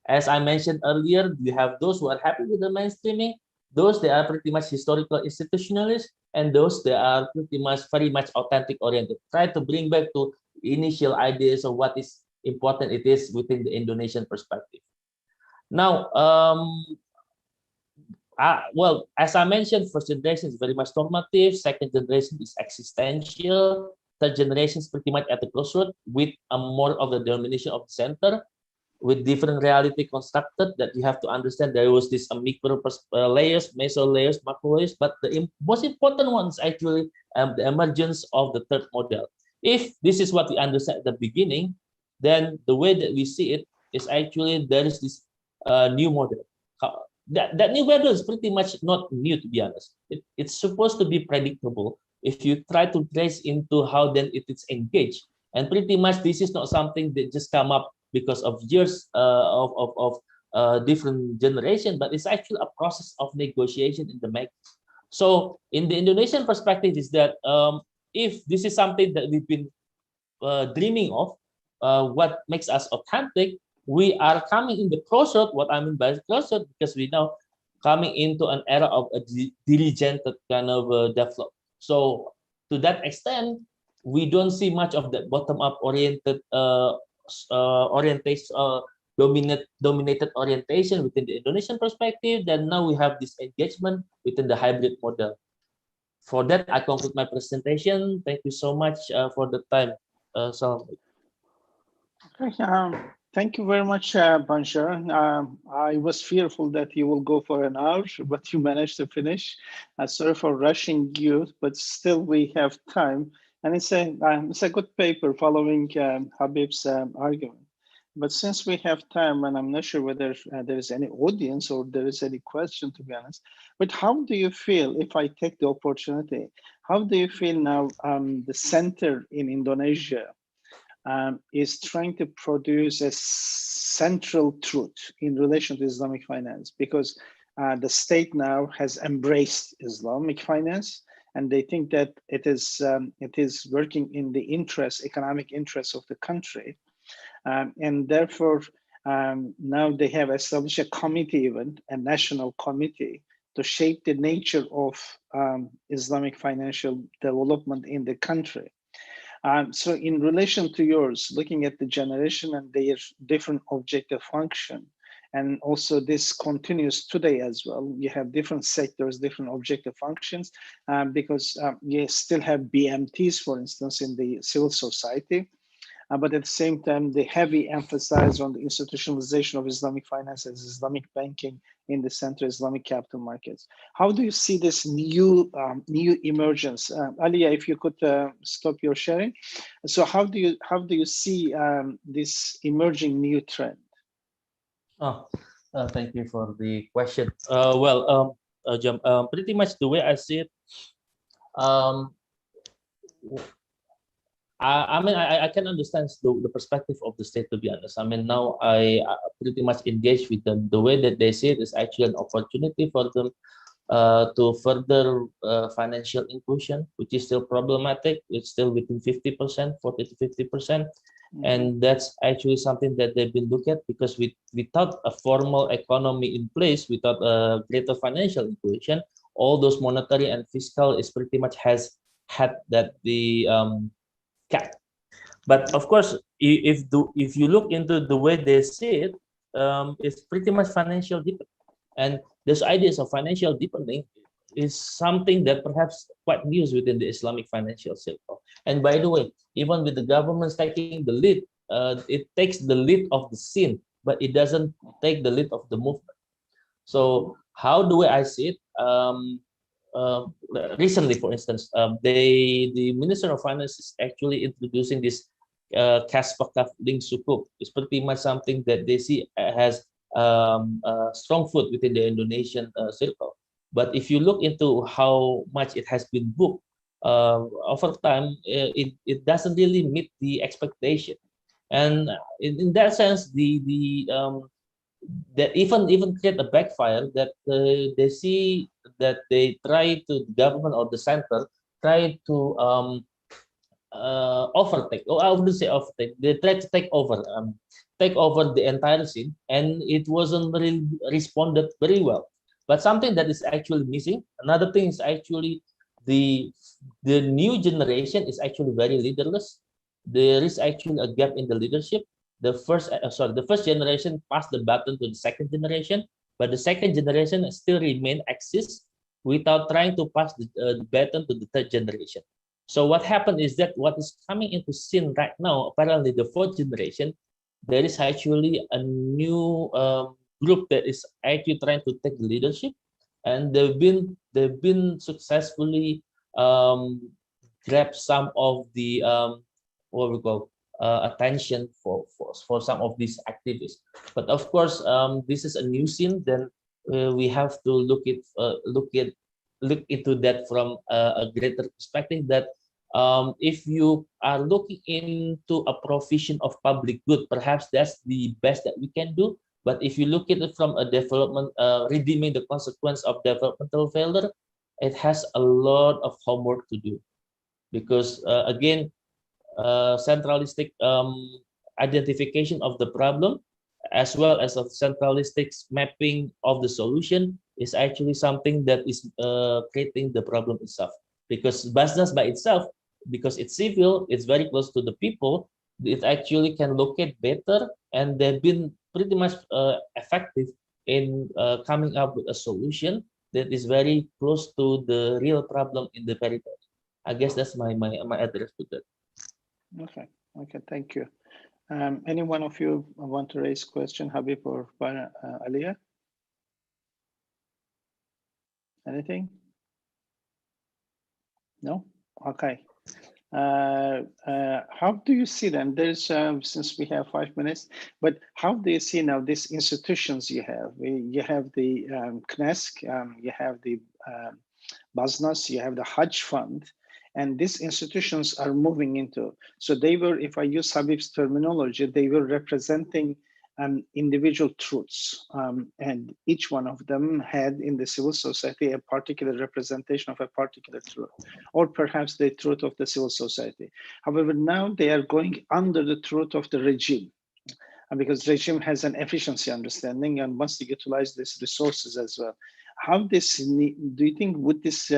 As I mentioned earlier, you have those who are happy with the mainstreaming, those that are pretty much historical institutionalists, and those that are pretty much very much authentic oriented. Try to bring back to initial ideas of what is important it is within the Indonesian perspective. Now, well, as I mentioned, first generation is very much normative, second generation is existential, third generation is pretty much at the crossroad with a more of the domination of the center, with different reality constructed that you have to understand. There was this micro layers, meso layers, macro layers, but the most important one is actually the emergence of the third model. If this is what we understand at the beginning, then the way that we see it is actually there is this new model. That new model is pretty much not new, to be honest. It's supposed to be predictable if you try to trace into how then it is engaged. And pretty much this is not something that just come up because of years of different generation, but it's actually a process of negotiation in the making. So in the Indonesian perspective is that if this is something that we've been dreaming of, what makes us authentic, we are coming in the crossroad. What I mean by crossroad, because we now coming into an era of a diligented kind of development. So to that extent, we don't see much of that bottom-up oriented orientation, dominated orientation within the Indonesian perspective. Then now we have this engagement within the hybrid model. For that, I conclude my presentation. Thank you so much for the time. Thank you very much, Banshar. I was fearful that you will go for an hour, but you managed to finish. Sorry for rushing you, but still we have time. And it's a good paper following Habib's argument. But since we have time, and I'm not sure whether there is any audience or there is any question, to be honest, but how do you feel, if I take the opportunity, how do you feel now the center in Indonesia is trying to produce a central truth in relation to Islamic finance? Because the state now has embraced Islamic finance, and they think that it is working in the economic interests of the country. And therefore, Now they have established a committee, even a national committee, to shape the nature of Islamic financial development in the country. So in relation to yours, looking at the generation and their different objective function, and also this continues today as well. You have different sectors, different objective functions, because you still have BMTs, for instance, in the civil society. But at the same time, the heavy emphasis on the institutionalization of Islamic finance as Islamic banking in the Central Islamic capital markets. How do you see this new emergence? Alia, if you could stop your sharing. So how do you see this emerging new trend? Oh, thank you for the question. Jam, pretty much the way I see it, um, I mean, I can understand the perspective of the state, to be honest. I mean, now I pretty much engage with them. The way that they see it is actually an opportunity for them to further financial inclusion, which is still problematic. It's still within 50%, 40 to 50%. And that's actually something that they've been looking at, because without a formal economy in place, without a greater financial inclusion, all those monetary and fiscal is pretty much has had that the cap. But of course, if you look into the way they see it, it's pretty much financial deepening. And those ideas of financial deepening is something that perhaps quite new within the Islamic financial circle. And by the way, even with the governments taking the lead, it takes the lead of the scene, but it doesn't take the lead of the movement. So how do I see it? Uh, Recently, for instance, the Minister of Finance is actually introducing this cash wakaf link sukuk. It's pretty much something that they see has a strong foot within the Indonesian circle. But if you look into how much it has been booked over time, it doesn't really meet the expectation. And in that sense, that even create a backfire that they see that they try to, the government or the center try to overtake. Oh, I wouldn't say overtake. They try to take over the entire scene, and it wasn't really responded very well. But something that is actually missing. Another thing is actually the the new generation is actually very leaderless. There is actually a gap in the leadership. The first generation passed the baton to the second generation, but the second generation still remain exists without trying to pass the baton to the third generation. So what happened is that what is coming into scene right now, apparently the fourth generation, there is actually a new group that is actually trying to take the leadership, and they've been successfully um, grab some of the what we call attention for some of these activists. But of course, this is a new scene. Then we have to look into that from a greater perspective. That if you are looking into a provision of public good, perhaps that's the best that we can do. But if you look at it from a development, redeeming the consequence of developmental failure, it has a lot of homework to do, because again, centralistic identification of the problem, as well as a centralistic mapping of the solution, is actually something that is creating the problem itself. Because Basnas by itself, because it's civil, it's very close to the people, it actually can locate better, and they've been pretty much effective in coming up with a solution that is very close to the real problem in the territory. I guess that's my address to that. Okay, thank you. Any one of you want to raise question, Habib or Alia? Anything? No? Okay. How do you see them? There's since we have 5 minutes, but how do you see now these institutions you have? You have the KNESC, you have the Basnas, you have the Hajj Fund, and these institutions are moving into. So they were, if I use Habib's terminology, they were representing individual truths, and each one of them had in the civil society a particular representation of a particular truth, or perhaps the truth of the civil society. However, now they are going under the truth of the regime. and because regime has an efficiency understanding and wants to utilize these resources as well. How this do you think would this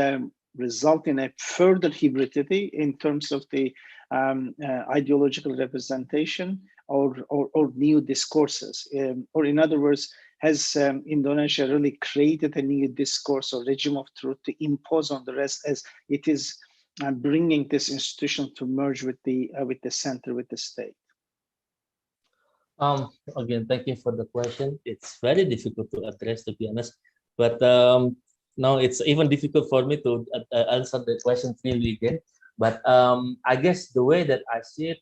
result in a further hybridity in terms of the ideological representation or new discourses? Or in other words, has Indonesia really created a new discourse or regime of truth to impose on the rest as it is bringing this institution to merge with the center, with the state? Again, thank you for the question. It's very difficult to address, to be honest. But now it's even difficult for me to answer the question clearly again. But I guess the way that I see it,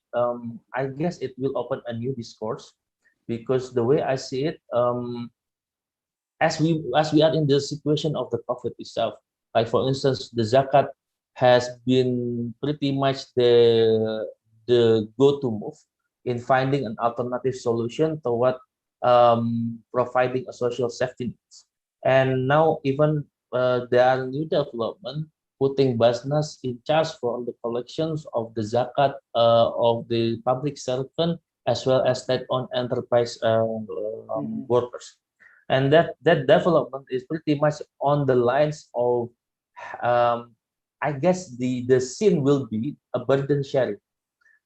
I guess it will open a new discourse, because the way I see it, as we are in the situation of the COVID itself, like for instance, the zakat has been pretty much the go-to move in finding an alternative solution toward providing a social safety net. And now even there are new development putting Basnas in charge for the collections of the zakat of the public servant as well as state-owned enterprise workers. And that development is pretty much on the lines of, I guess the scene will be a burden sharing.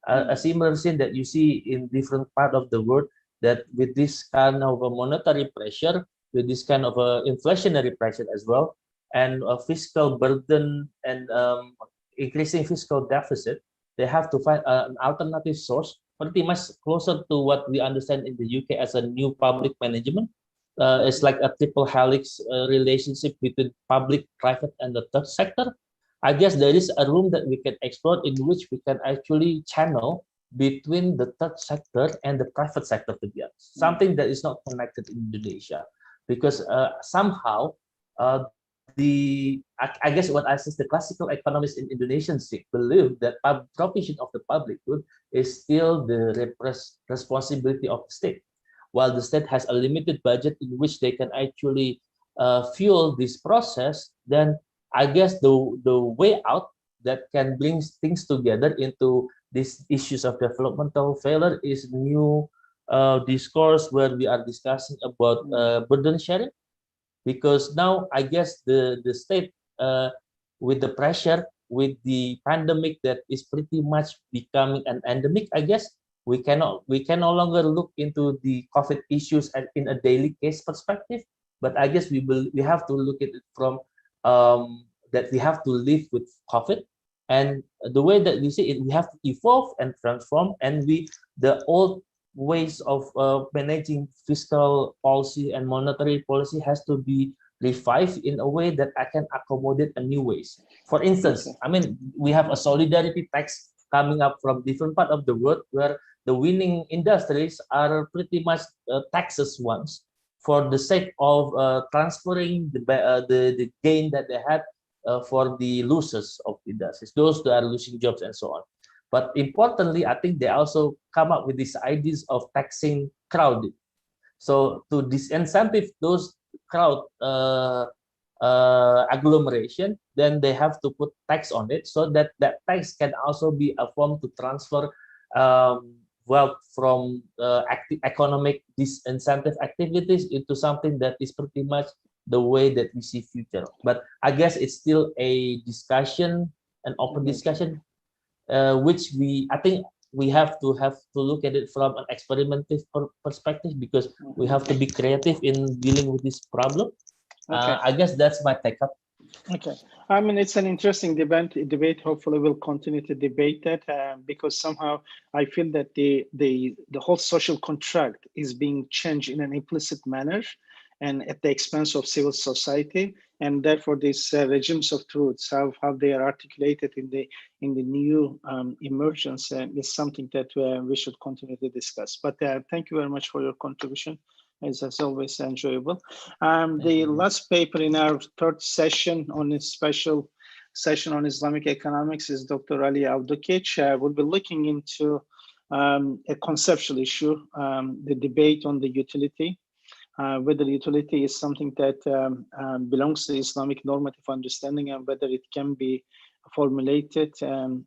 A similar scene that you see in different part of the world, that with this kind of a monetary pressure, with this kind of a inflationary pressure as well, and a fiscal burden and increasing fiscal deficit, they have to find an alternative source, pretty much closer to what we understand in the UK as a new public management. It's like a triple helix relationship between public, private, and the third sector. I guess there is a room that we can explore in which we can actually channel between the third sector and the private sector together, something that is not connected in Indonesia, because somehow I guess what I say, the classical economists in Indonesian believe that provision of the public good is still the responsibility of the state, while the state has a limited budget in which they can actually fuel this process. Then I guess the way out that can bring things together into these issues of developmental failure is new discourse where we are discussing about burden sharing, because now I guess the state with the pressure, with the pandemic that is pretty much becoming an endemic, I guess we can no longer look into the COVID issues in a daily case perspective, but I guess we have to look at it from that we have to live with COVID, and the way that we see it, we have to evolve and transform, and the old ways of managing fiscal policy and monetary policy has to be revived in a way that I can accommodate a new ways. For instance, I mean, we have a solidarity tax coming up from different part of the world where the winning industries are pretty much taxes ones for the sake of transferring the gain that they had for the losers of industries, those that are losing jobs and so on. But importantly, I think they also come up with these ideas of taxing crowd. So to disincentive those crowd agglomeration, then they have to put tax on it, so that that tax can also be a form to transfer wealth from economic disincentive activities into something that is pretty much the way that we see future. But I guess it's still a discussion, an open discussion, which I think we have to look at it from an experimental perspective, because we have to be creative in dealing with this problem. I guess that's my take up. Okay, I mean, it's an interesting debate. Hopefully we'll continue to debate that because somehow I feel that the whole social contract is being changed in an implicit manner and at the expense of civil society, and therefore these regimes of truths, how they are articulated in the new emergence is something that we should continue to discuss. But thank you very much for your contribution. It's as always enjoyable. The last paper in our third session on a special session on Islamic economics is Dr. Ali Avdukic. We'll be looking into a conceptual issue, the debate on the utility, whether utility is something that belongs to Islamic normative understanding and whether it can be formulated and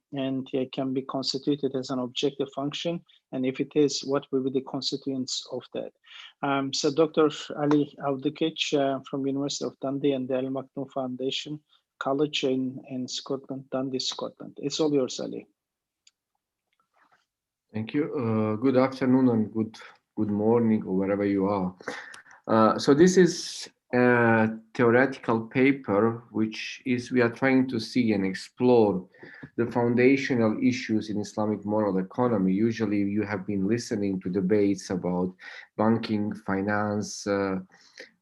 can be constituted as an objective function? And if it is, what will be the constituents of that? So Dr. Ali Avdukic from University of Dundee and the Al Maktoum Foundation College in Scotland, Dundee, Scotland. It's all yours, Ali. Thank you. Good afternoon and good morning or wherever you are. So this is a theoretical paper which is we are trying to see and explore the foundational issues in Islamic moral economy. Usually you have been listening to debates about banking, finance, a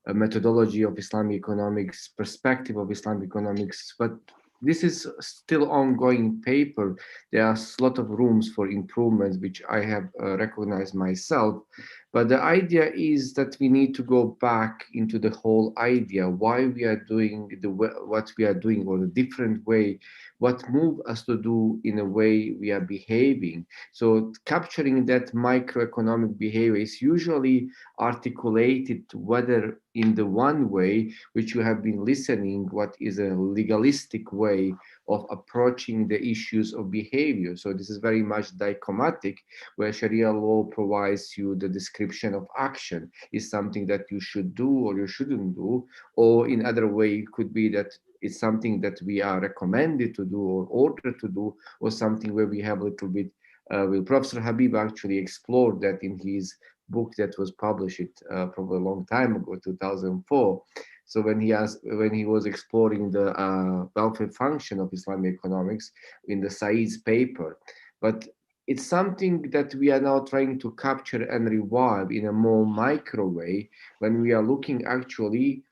methodology of Islamic economics, perspective of Islamic economics, but this is still ongoing paper. There are a lot of rooms for improvements, which I have recognized myself. But the idea is that we need to go back into the whole idea, why we are doing what we are doing, or the different way, what move us to do in a way we are behaving. So capturing that microeconomic behavior is usually articulated whether in the one way, which you have been listening, what is a legalistic way of approaching the issues of behavior. So this is very much dichomatic, where Sharia law provides you the description of action is something that you should do or you shouldn't do, or in other way, it could be that it's something that we are recommended to do or ordered to do, or something where we have a little bit, well, Professor Habib actually explored that in his book that was published probably a long time ago, 2004. So when he was exploring the welfare function of Islamic economics in the Said's paper, but it's something that we are now trying to capture and revive in a more micro way when we are looking actually.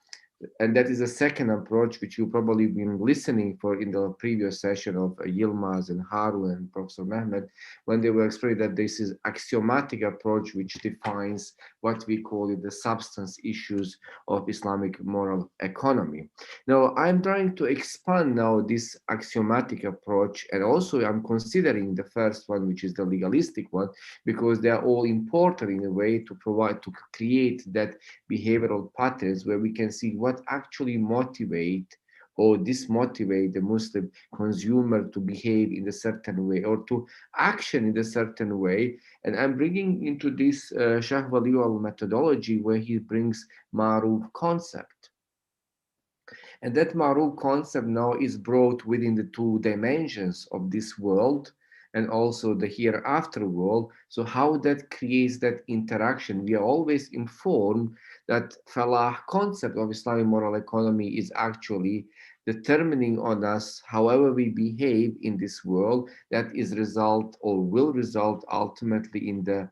And that is a second approach, which you probably been listening for in the previous session of Yilmaz and Harun and Professor Mehmet, when they were explaining that this is axiomatic approach, which defines what we call it the substance issues of Islamic moral economy. Now, I'm trying to expand now this axiomatic approach, and also I'm considering the first one, which is the legalistic one, because they are all important in a way to provide, to create that behavioral patterns where we can see what actually motivate or dismotivate the Muslim consumer to behave in a certain way or to action in a certain way. And I'm bringing into this Shah Waliul methodology where he brings Ma'ruf concept. And that Ma'ruf concept now is brought within the two dimensions of this world and also the hereafter world. So how that creates that interaction, we are always informed that Falah concept of Islamic moral economy is actually determining on us however we behave in this world, that is result or will result ultimately in the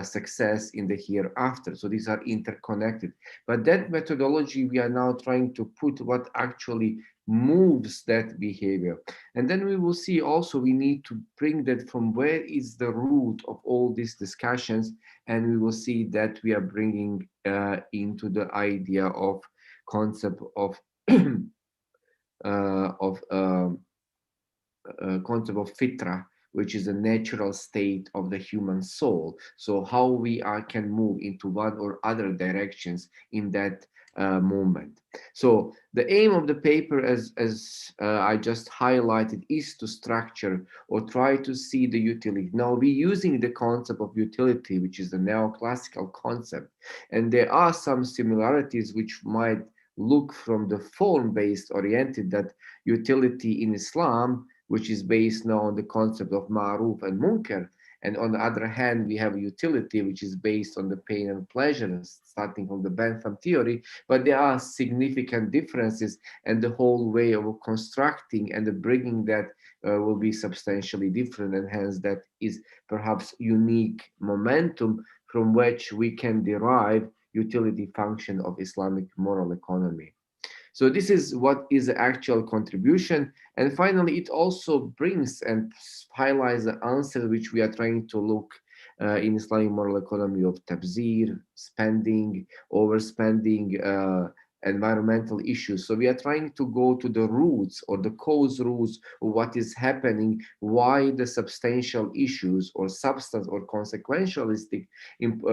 success in the hereafter. So these are interconnected. But that methodology, we are now trying to put what actually moves that behavior. And then we will see also we need to bring that from where is the root of all these discussions. And we will see that we are bringing into the idea of concept of concept of fitra, which is a natural state of the human soul. So how we can move into one or other directions in that moment. So the aim of the paper, as I just highlighted, is to structure or try to see the utility. Now we're using the concept of utility, which is the neoclassical concept, and there are some similarities which might look from the form-based oriented, that utility in Islam, which is based now on the concept of ma'ruf and munkar. And on the other hand, we have utility, which is based on the pain and pleasures, starting from the Bentham theory. But there are significant differences, and the whole way of constructing and bringing that will be substantially different. And hence, that is perhaps unique momentum from which we can derive utility function of Islamic moral economy. So this is what is the actual contribution. And finally, it also brings and highlights the answer which we are trying to look in Islamic moral economy of tabzir, spending, overspending, environmental issues. So we are trying to go to the roots or the cause roots of what is happening, why the substantial issues or substance or consequentialistic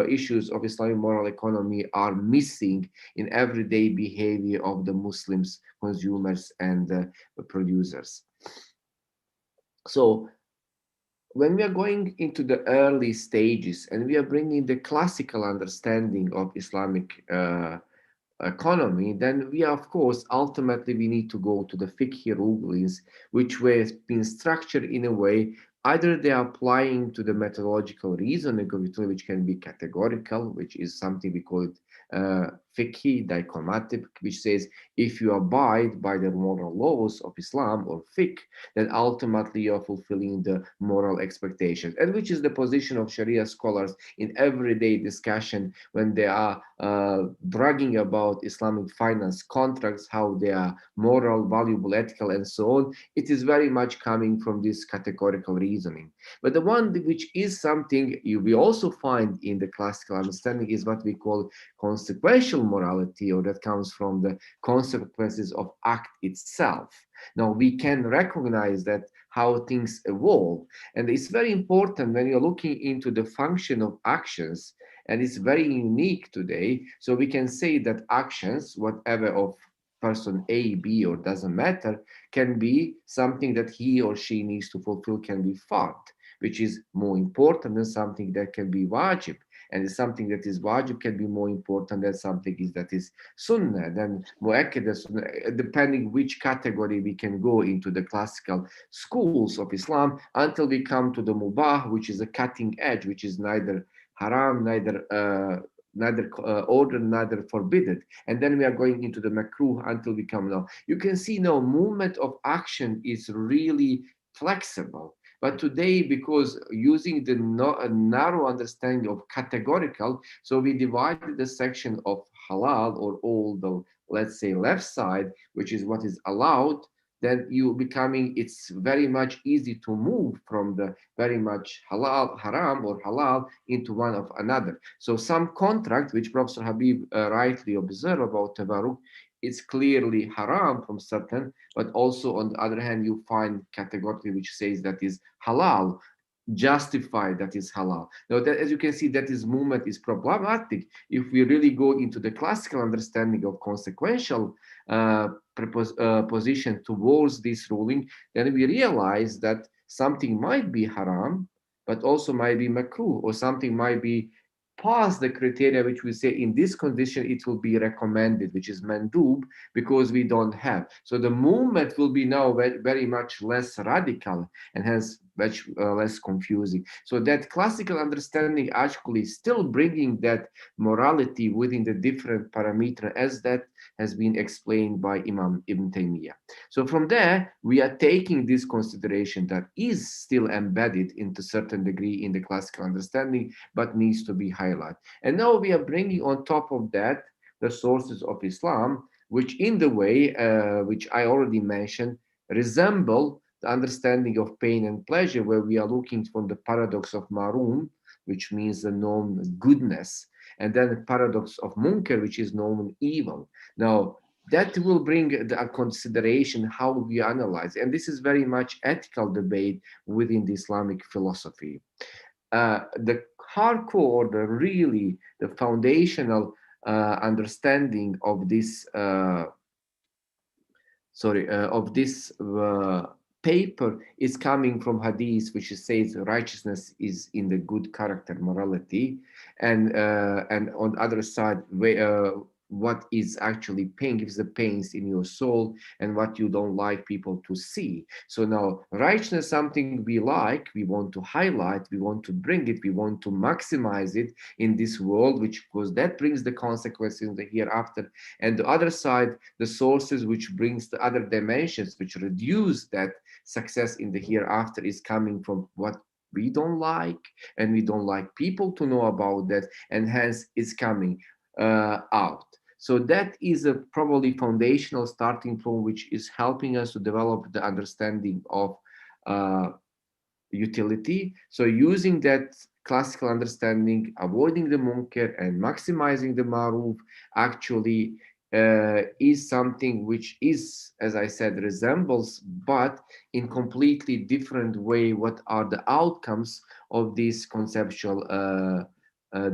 issues of Islamic moral economy are missing in everyday behavior of the Muslims, consumers and producers. So when we are going into the early stages and we are bringing the classical understanding of Islamic economy, then we are, of course, ultimately we need to go to the fiqh rulings, which were been structured in a way either they are applying to the methodological reasoning of it, which can be categorical, which is something we call it fiqh dichomatic, which says if you abide by the moral laws of Islam or fiqh, then ultimately you're fulfilling the moral expectations, and which is the position of Sharia scholars in everyday discussion when they are bragging about Islamic finance contracts, how they are moral, valuable, ethical, and so on. It is very much coming from this categorical reasoning. But the one which is something we also find in the classical understanding is what we call consequential morality, or that comes from the consequences of act itself. Now we can recognize that how things evolve, and it's very important when you're looking into the function of actions, and it's very unique today. So we can say that actions, whatever of person A, B, or doesn't matter, can be something that he or she needs to fulfill, can be fard, which is more important than something that can be wajib. And something that is wajib can be more important than something that is sunnah, then muakkad, depending which category we can go into the classical schools of Islam, until we come to the mubah, which is a cutting edge, which is neither haram, neither ordered, neither forbidden. And then we are going into the makruh until we come now. You can see now movement of action is really flexible. But today, because using the narrow understanding of categorical, so we divided the section of halal, or all the, let's say, left side, which is what is allowed, then you becoming, it's very much easy to move from the very much halal, haram, or halal into one of another. So some contract, which Professor Habib rightly observed about tabarruk, is clearly haram from certain, but also on the other hand, you find categorically which says that is halal, justified that is halal. Now, that, as you can see, that is movement is problematic. If we really go into the classical understanding of consequential position towards this ruling, then we realize that something might be haram, but also might be makruh, or something might be past the criteria which we say in this condition it will be recommended, which is mandub, because we don't have. So the movement will be now very much less radical, and hence much less confusing. So that classical understanding actually is still bringing that morality within the different parameter, as that has been explained by Imam Ibn Taymiyyah. So from there, we are taking this consideration that is still embedded into certain degree in the classical understanding, but needs to be highlighted. And now we are bringing on top of that the sources of Islam, which in the way, which I already mentioned, resemble the understanding of pain and pleasure, where we are looking from the paradox of Marum, which means the known goodness, and then the paradox of Munkar, which is known evil. Now, that will bring a consideration how we analyze, and this is very much ethical debate within the Islamic philosophy. The hardcore, the really the foundational understanding of this of this paper is coming from hadith, which says righteousness is in the good character, morality, and on the other side, what is actually pain, gives the pains in your soul, and what you don't like people to see. So now righteousness, something we like, we want to highlight, we want to bring it, we want to maximize it in this world, which, because that brings the consequences in the hereafter. And the other side, the sources which brings the other dimensions, which reduce that success in the hereafter, is coming from what we don't like, and we don't like people to know about that, and hence is coming out. So that is a probably foundational starting point, which is helping us to develop the understanding of utility. So using that classical understanding, avoiding the munkar and maximizing the maruf, actually is something which is, as I said, resembles, but in completely different way, what are the outcomes of these conceptual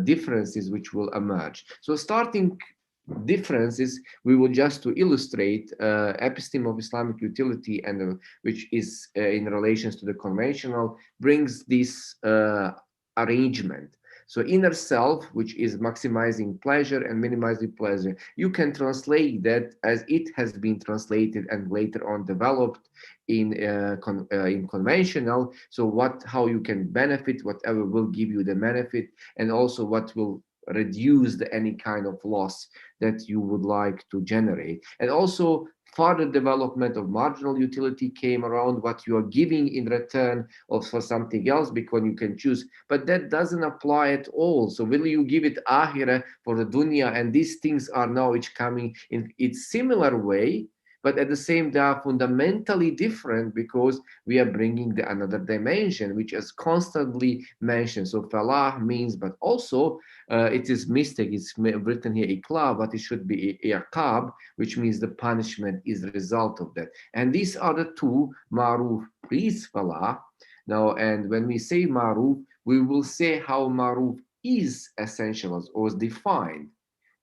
differences which will emerge. So starting differences, we will just to illustrate episteme of Islamic utility, and which is in relations to the conventional, brings this arrangement. So inner self, which is maximizing pleasure and minimizing pleasure, you can translate that as it has been translated and later on developed in conventional. So how you can benefit, whatever will give you the benefit, and also what will reduce any kind of loss that you would like to generate. And also further development of marginal utility came around, what you are giving in return of for something else, because you can choose, but that doesn't apply at all. So will you give it akhirah for the dunya? And these things are now each coming in its similar way, but at the same time fundamentally different, because we are bringing the another dimension, which is constantly mentioned. So falah means, but also it is mistake, it's written here iqlab, but it should be iqab, which means the punishment is the result of that. And these are the two, maruf is falah. Now, and when we say maruf, we will say how maruf is essential or is defined.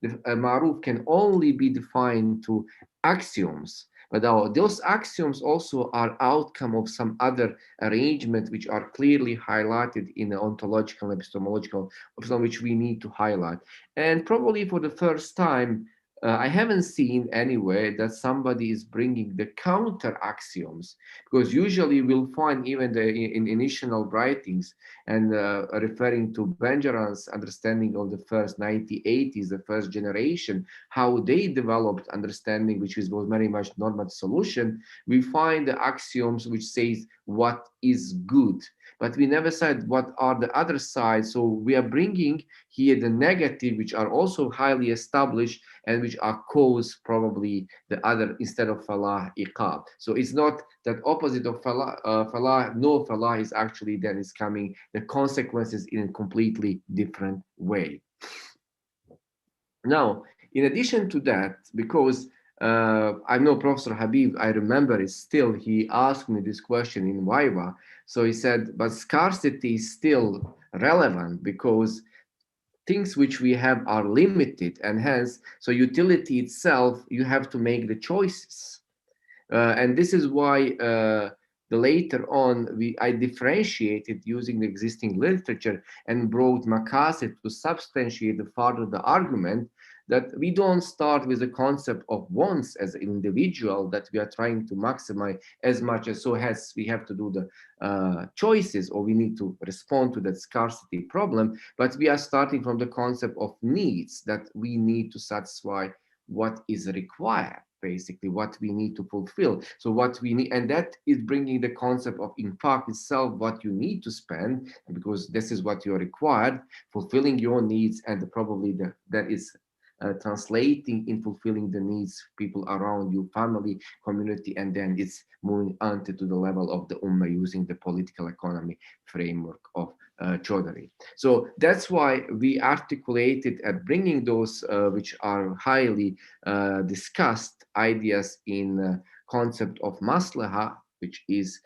The maruf can only be defined to axioms, but those axioms also are outcome of some other arrangement which are clearly highlighted in the ontological and epistemological, which we need to highlight. And probably for the first time, I haven't seen anywhere that somebody is bringing the counter axioms, because usually we'll find even in initial writings and referring to Benjamin's understanding of the first 1980s, the first generation, how they developed understanding, which was very much normative solution. We find the axioms which says what is good, but we never said what are the other sides. So we are bringing here the negative, which are also highly established and which are cause probably the other instead of falah iqab. So it's not that opposite of falah, no, falah is actually then is coming the consequences in a completely different way. Now, in addition to that, because I know Professor Habib, I remember it still, he asked me this question in Viva. So he said, but scarcity is still relevant because things which we have are limited, and hence, so utility itself, you have to make the choices. And this is why the later on I differentiated using the existing literature and brought Makasid to substantiate the further the argument that we don't start with the concept of wants as an individual that we are trying to maximize as much as, so has we have to do the choices, or we need to respond to that scarcity problem, but we are starting from the concept of needs, that we need to satisfy what is required, basically what we need to fulfill. So what we need, and that is bringing the concept of infaq itself, what you need to spend, because this is what you're required, fulfilling your needs, and probably that is translating in fulfilling the needs people around you, family, community, and then it's moving on to the level of the ummah using the political economy framework of Chaudhary. So that's why we articulated at bringing those which are highly discussed ideas in concept of maslaha, which is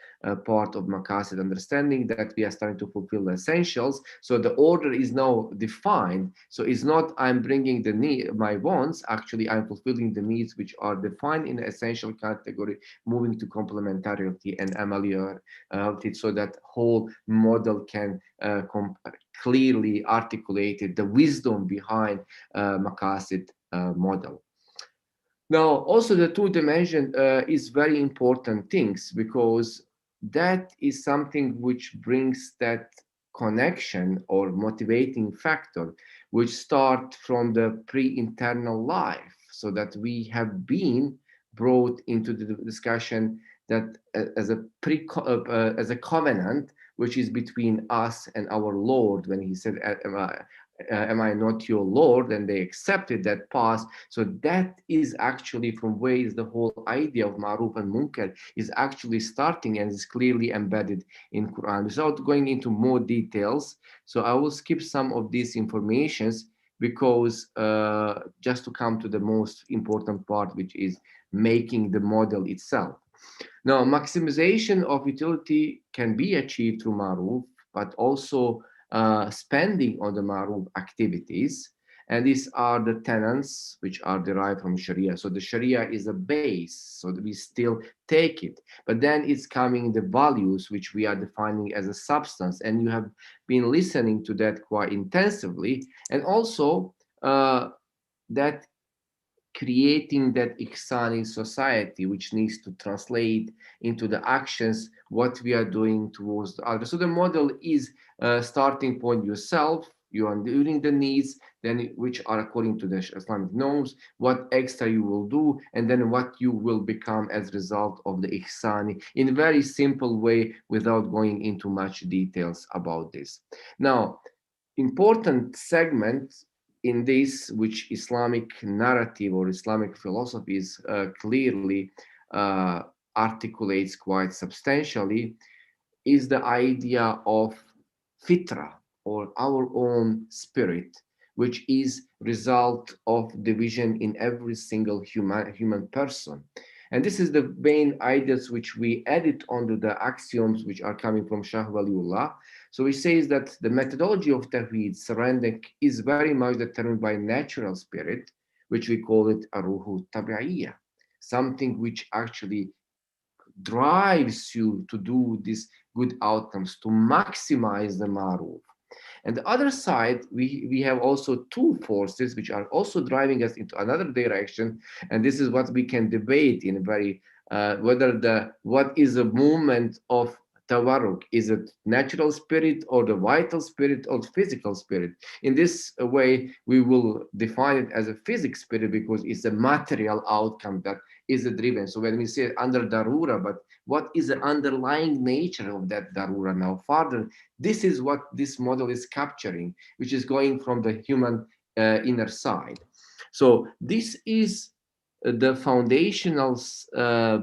part of Maqasid understanding, that we are starting to fulfill the essentials. So the order is now defined. So it's not I'm bringing the need, my wants, actually I'm fulfilling the needs which are defined in the essential category, moving to complementarity and ameliorative, so that whole model can clearly articulate the wisdom behind Maqasid model. Now, also the two dimension is very important things, because that is something which brings that connection or motivating factor, which start from the pre-internal life, so that we have been brought into the discussion that as a covenant, which is between us and our Lord, when he said, am I not your Lord? And they accepted that path. So that is actually from ways the whole idea of Ma'ruf and Munkar is actually starting, and is clearly embedded in Quran. Without going into more details, so I will skip some of these informations, because just to come to the most important part, which is making the model itself. Now, maximization of utility can be achieved through Ma'ruf, but also spending on the Ma'ruf activities. And these are the tenets which are derived from Sharia. So the Sharia is a base, so that we still take it. But then it's coming the values which we are defining as a substance. And you have been listening to that quite intensively. And also that creating that Islamic society, which needs to translate into the actions what we are doing towards the other. So the model is starting point yourself, you are doing the needs, then which are according to the Islamic norms, what extra you will do, and then what you will become as a result of the ihsani in a very simple way without going into much details about this. Now, important segment in this, which Islamic narrative or Islamic philosophies clearly articulates quite substantially, is the idea of fitra, or our own spirit, which is result of division in every single human person. And this is the main ideas which we edit onto the axioms which are coming from Shah Waliullah. So he says that the methodology of Tawheed, surrender, is very much determined by natural spirit, which we call it aruhu tabi'iyya, something which actually drives you to do these good outcomes, to maximize the maruf. And the other side, we have also two forces which are also driving us into another direction. And this is what we can debate in a very, whether what is a movement of tawarruk, is it natural spirit or the vital spirit or physical spirit? In this way, we will define it as a physical spirit because it's a material outcome that is driven. So when we say under darura, but what is the underlying nature of that darura now further? This is what this model is capturing, which is going from the human inner side. So this is the foundational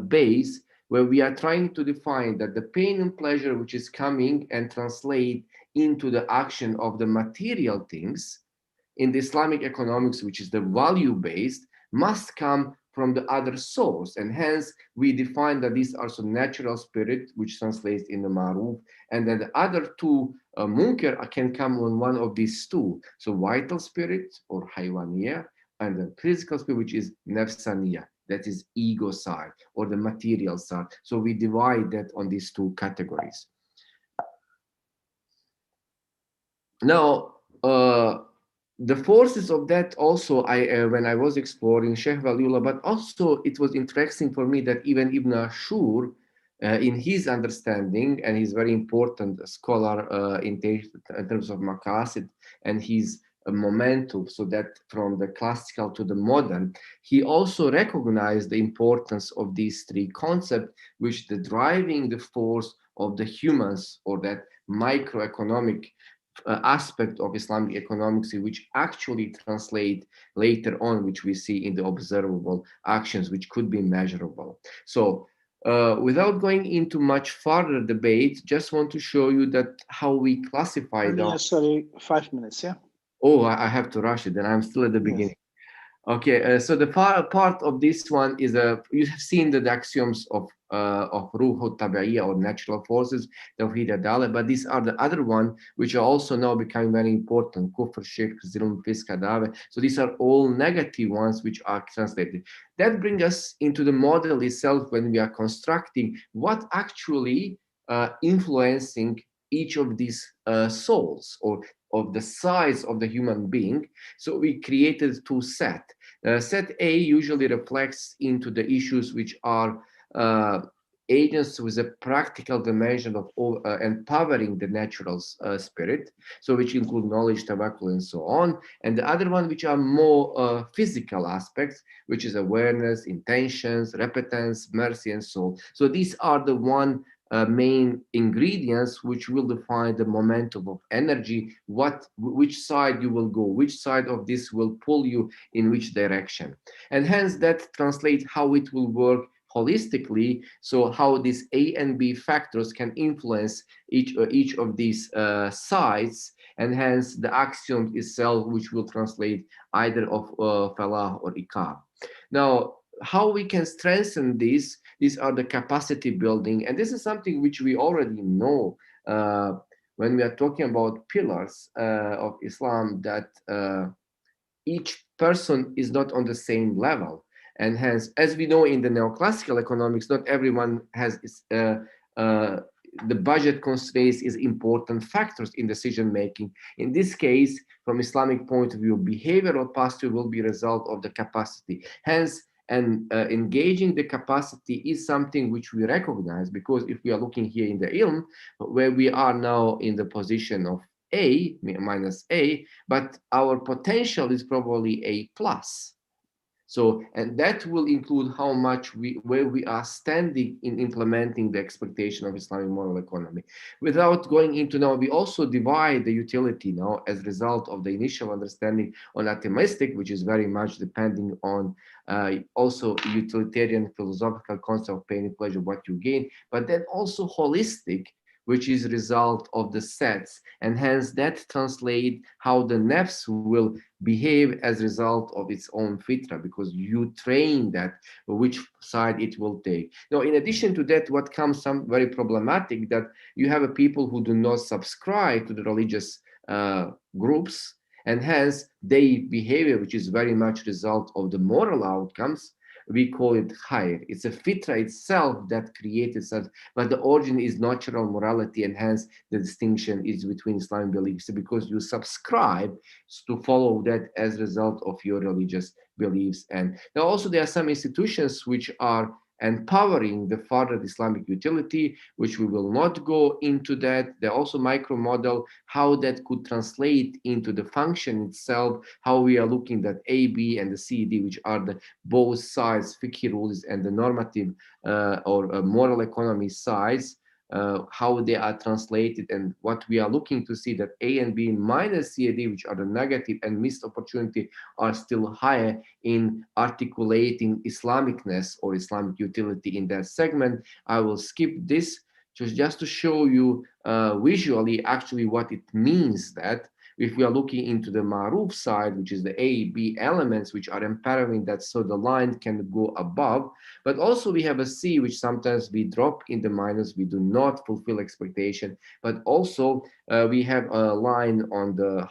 base where we are trying to define that the pain and pleasure which is coming and translate into the action of the material things in the Islamic economics, which is the value-based, must come from the other source. And hence, we define that these are so natural spirit, which translates in the maruf, and then the other two, munkar, can come on one of these two. So vital spirit or haywaniyah, and the physical spirit, which is nafsaniyah, that is ego side or the material side. So we divide that on these two categories. Now, the forces of that also, when I was exploring Sheikh Waliullah, but also it was interesting for me that even Ibn Ashur, in his understanding, and he's very important scholar in terms of maqasid and his momentum, so that from the classical to the modern, he also recognized the importance of these three concepts, which the driving the force of the humans, or that microeconomic aspect of Islamic economics, which actually translate later on, which we see in the observable actions, which could be measurable. So without going into much further debate, just want to show you that how we classify the. Sorry, 5 minutes, yeah? Oh, I have to rush it, and I'm still at the beginning. Okay, so the part of this one is you have seen the axioms of ruh tabi'iyya, or natural forces, tawhid adala, but these are the other one which are also now becoming very important: kufr, shirk, zulm, fisk, adawa. So these are all negative ones which are translated. That brings us into the model itself when we are constructing what actually influencing each of these souls, or of the size of the human being. So we created two sets. Set A usually reflects into the issues which are agents with a practical dimension of empowering the natural spirit, so which include knowledge, tawakkul, and so on. And the other one, which are more physical aspects, which is awareness, intentions, repentance, mercy, and so on. So these are the main ingredients which will define the momentum of energy, which side you will go, which side of this will pull you in which direction. And hence that translates how it will work holistically, so how these A and B factors can influence each of these sides, and hence the axiom itself, which will translate either of falah or ikab. Now, how we can strengthen this? These are the capacity building, and this is something which we already know when we are talking about pillars of Islam, that each person is not on the same level. And hence, as we know in the neoclassical economics, not everyone has the budget constraints is important factors in decision making. In this case, from Islamic point of view, behavioral posture will be a result of the capacity. Hence, and engaging the capacity is something which we recognize, because if we are looking here in the ilm, where we are now in the position of A minus A, but our potential is probably A plus. So, and that will include how much where we are standing in implementing the expectation of Islamic moral economy. Without going into now, we also divide the utility now as a result of the initial understanding on atomistic, which is very much depending on also utilitarian philosophical concept of pain and pleasure, what you gain, but then also holistic, which is a result of the sets, and hence that translate how the nafs will behave as a result of its own fitra, because you train that which side it will take. Now, in addition to that, what comes some very problematic, that you have a people who do not subscribe to the religious groups, and hence their behavior, which is very much result of the moral outcomes, we call it higher. It's a fitra itself that created such, but the origin is natural morality, and hence the distinction is between Islamic beliefs, because you subscribe to follow that as a result of your religious beliefs. And now also there are some institutions which are empowering the further Islamic utility, which we will not go into that. There are also micro model, how that could translate into the function itself, how we are looking at A, B, and the C, D, which are the both sides, fiqh rules, and the normative or moral economy sides, how they are translated, and what we are looking to see, that A and B minus C and D, which are the negative and missed opportunity, are still higher in articulating Islamicness or Islamic utility in that segment. I will skip this just to show you visually actually what it means, that if we are looking into the Maruf side, which is the A, B elements, which are empowering that, so the line can go above, but also we have a C, which sometimes we drop in the minus, we do not fulfill expectation, but also we have a line on the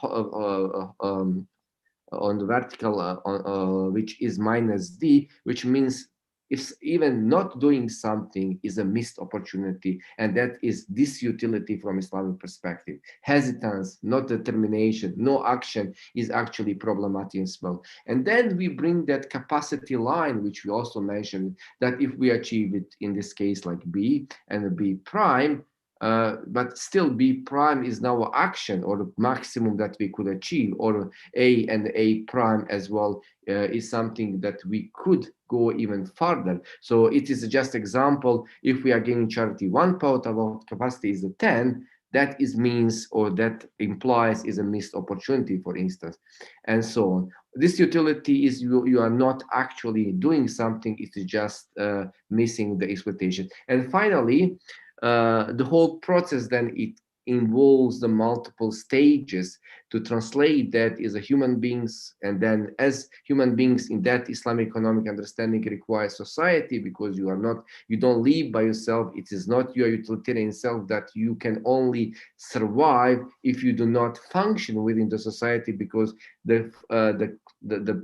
vertical, which is minus D, which means if even not doing something is a missed opportunity, and that is disutility from Islamic perspective. Hesitance, not determination, no action is actually problematic as well. And then we bring that capacity line, which we also mentioned, that if we achieve it in this case like B and a B prime, but still B prime is now action or the maximum that we could achieve, or A and A prime as well is something that we could go even further. So it is just example, if we are giving charity 1 pound, about capacity is a 10, that is means, or that implies is a missed opportunity, for instance, and so on. This utility is you are not actually doing something, it is just missing the expectation. And finally, the whole process then it involves the multiple stages to translate that as a human beings, and then as human beings in that Islamic economic understanding requires society, because you don't live by yourself. It is not your utilitarian self that you can only survive if you do not function within the society, because the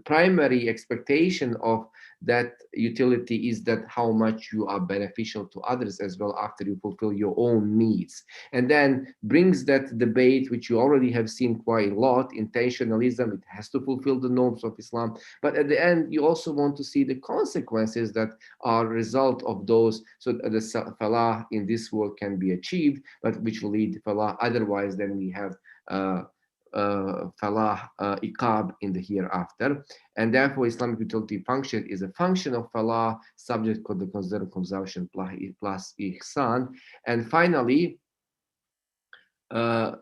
primary expectation of that utility is that how much you are beneficial to others as well after you fulfill your own needs. And then brings that debate, which you already have seen quite a lot, intentionalism, it has to fulfill the norms of Islam. But at the end, you also want to see the consequences that are a result of those, so that the falah in this world can be achieved, but which will lead to falah. Otherwise, then we have falah iqab in the hereafter. And therefore Islamic utility function is a function of falah subject to the considered consumption plus ihsan. And finally, I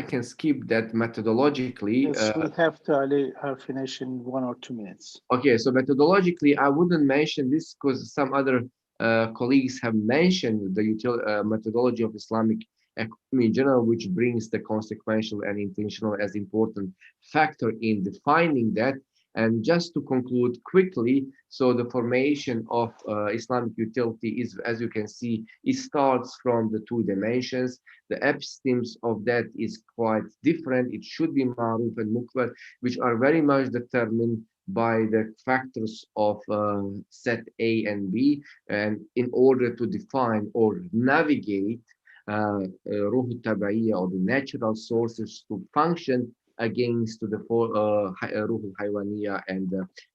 can skip that methodologically. Yes, we have to Ali, finish in 1 or 2 minutes. Okay, so methodologically, I wouldn't mention this because some other colleagues have mentioned the methodology of Islamic economy in general, which brings the consequential and intentional as important factor in defining that. And just to conclude quickly, so the formation of Islamic utility is, as you can see, it starts from the two dimensions. The epistemes of that is quite different. It should be Ma'ruf and Mukbar, which are very much determined by the factors of set A and B, and in order to define or navigate Ruh Tabaiyya, or the natural sources, to function against the Ruh Haywaniyya and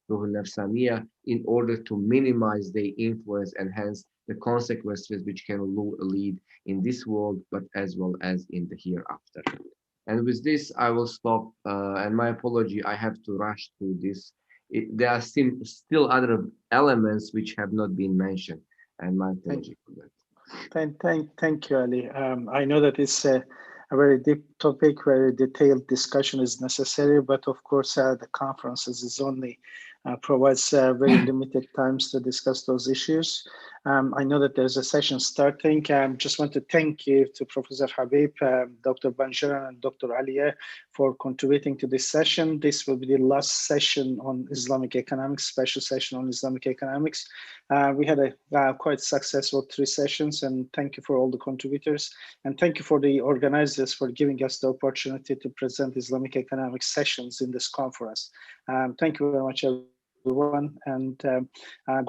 Ruh Nafsaniyya, in order to minimize their influence and hence the consequences which can lead in this world, but as well as in the hereafter. And with this, I will stop. And my apology, I have to rush through this. There are still other elements which have not been mentioned, and my apology for that. Thank you, Ali. I know that it's a very deep topic, very detailed discussion is necessary, but of course, the conferences is only provides very limited times to discuss those issues. I know that there's a session starting. Just want to thank you to Professor Habib, Dr. Banjaran, and Dr. Aliya for contributing to this session. This will be the last session on Islamic economics, special session on Islamic economics. We had a quite successful 3 sessions, and thank you for all the contributors. And thank you for the organizers for giving us the opportunity to present Islamic economics sessions in this conference. Thank you very much, everyone, and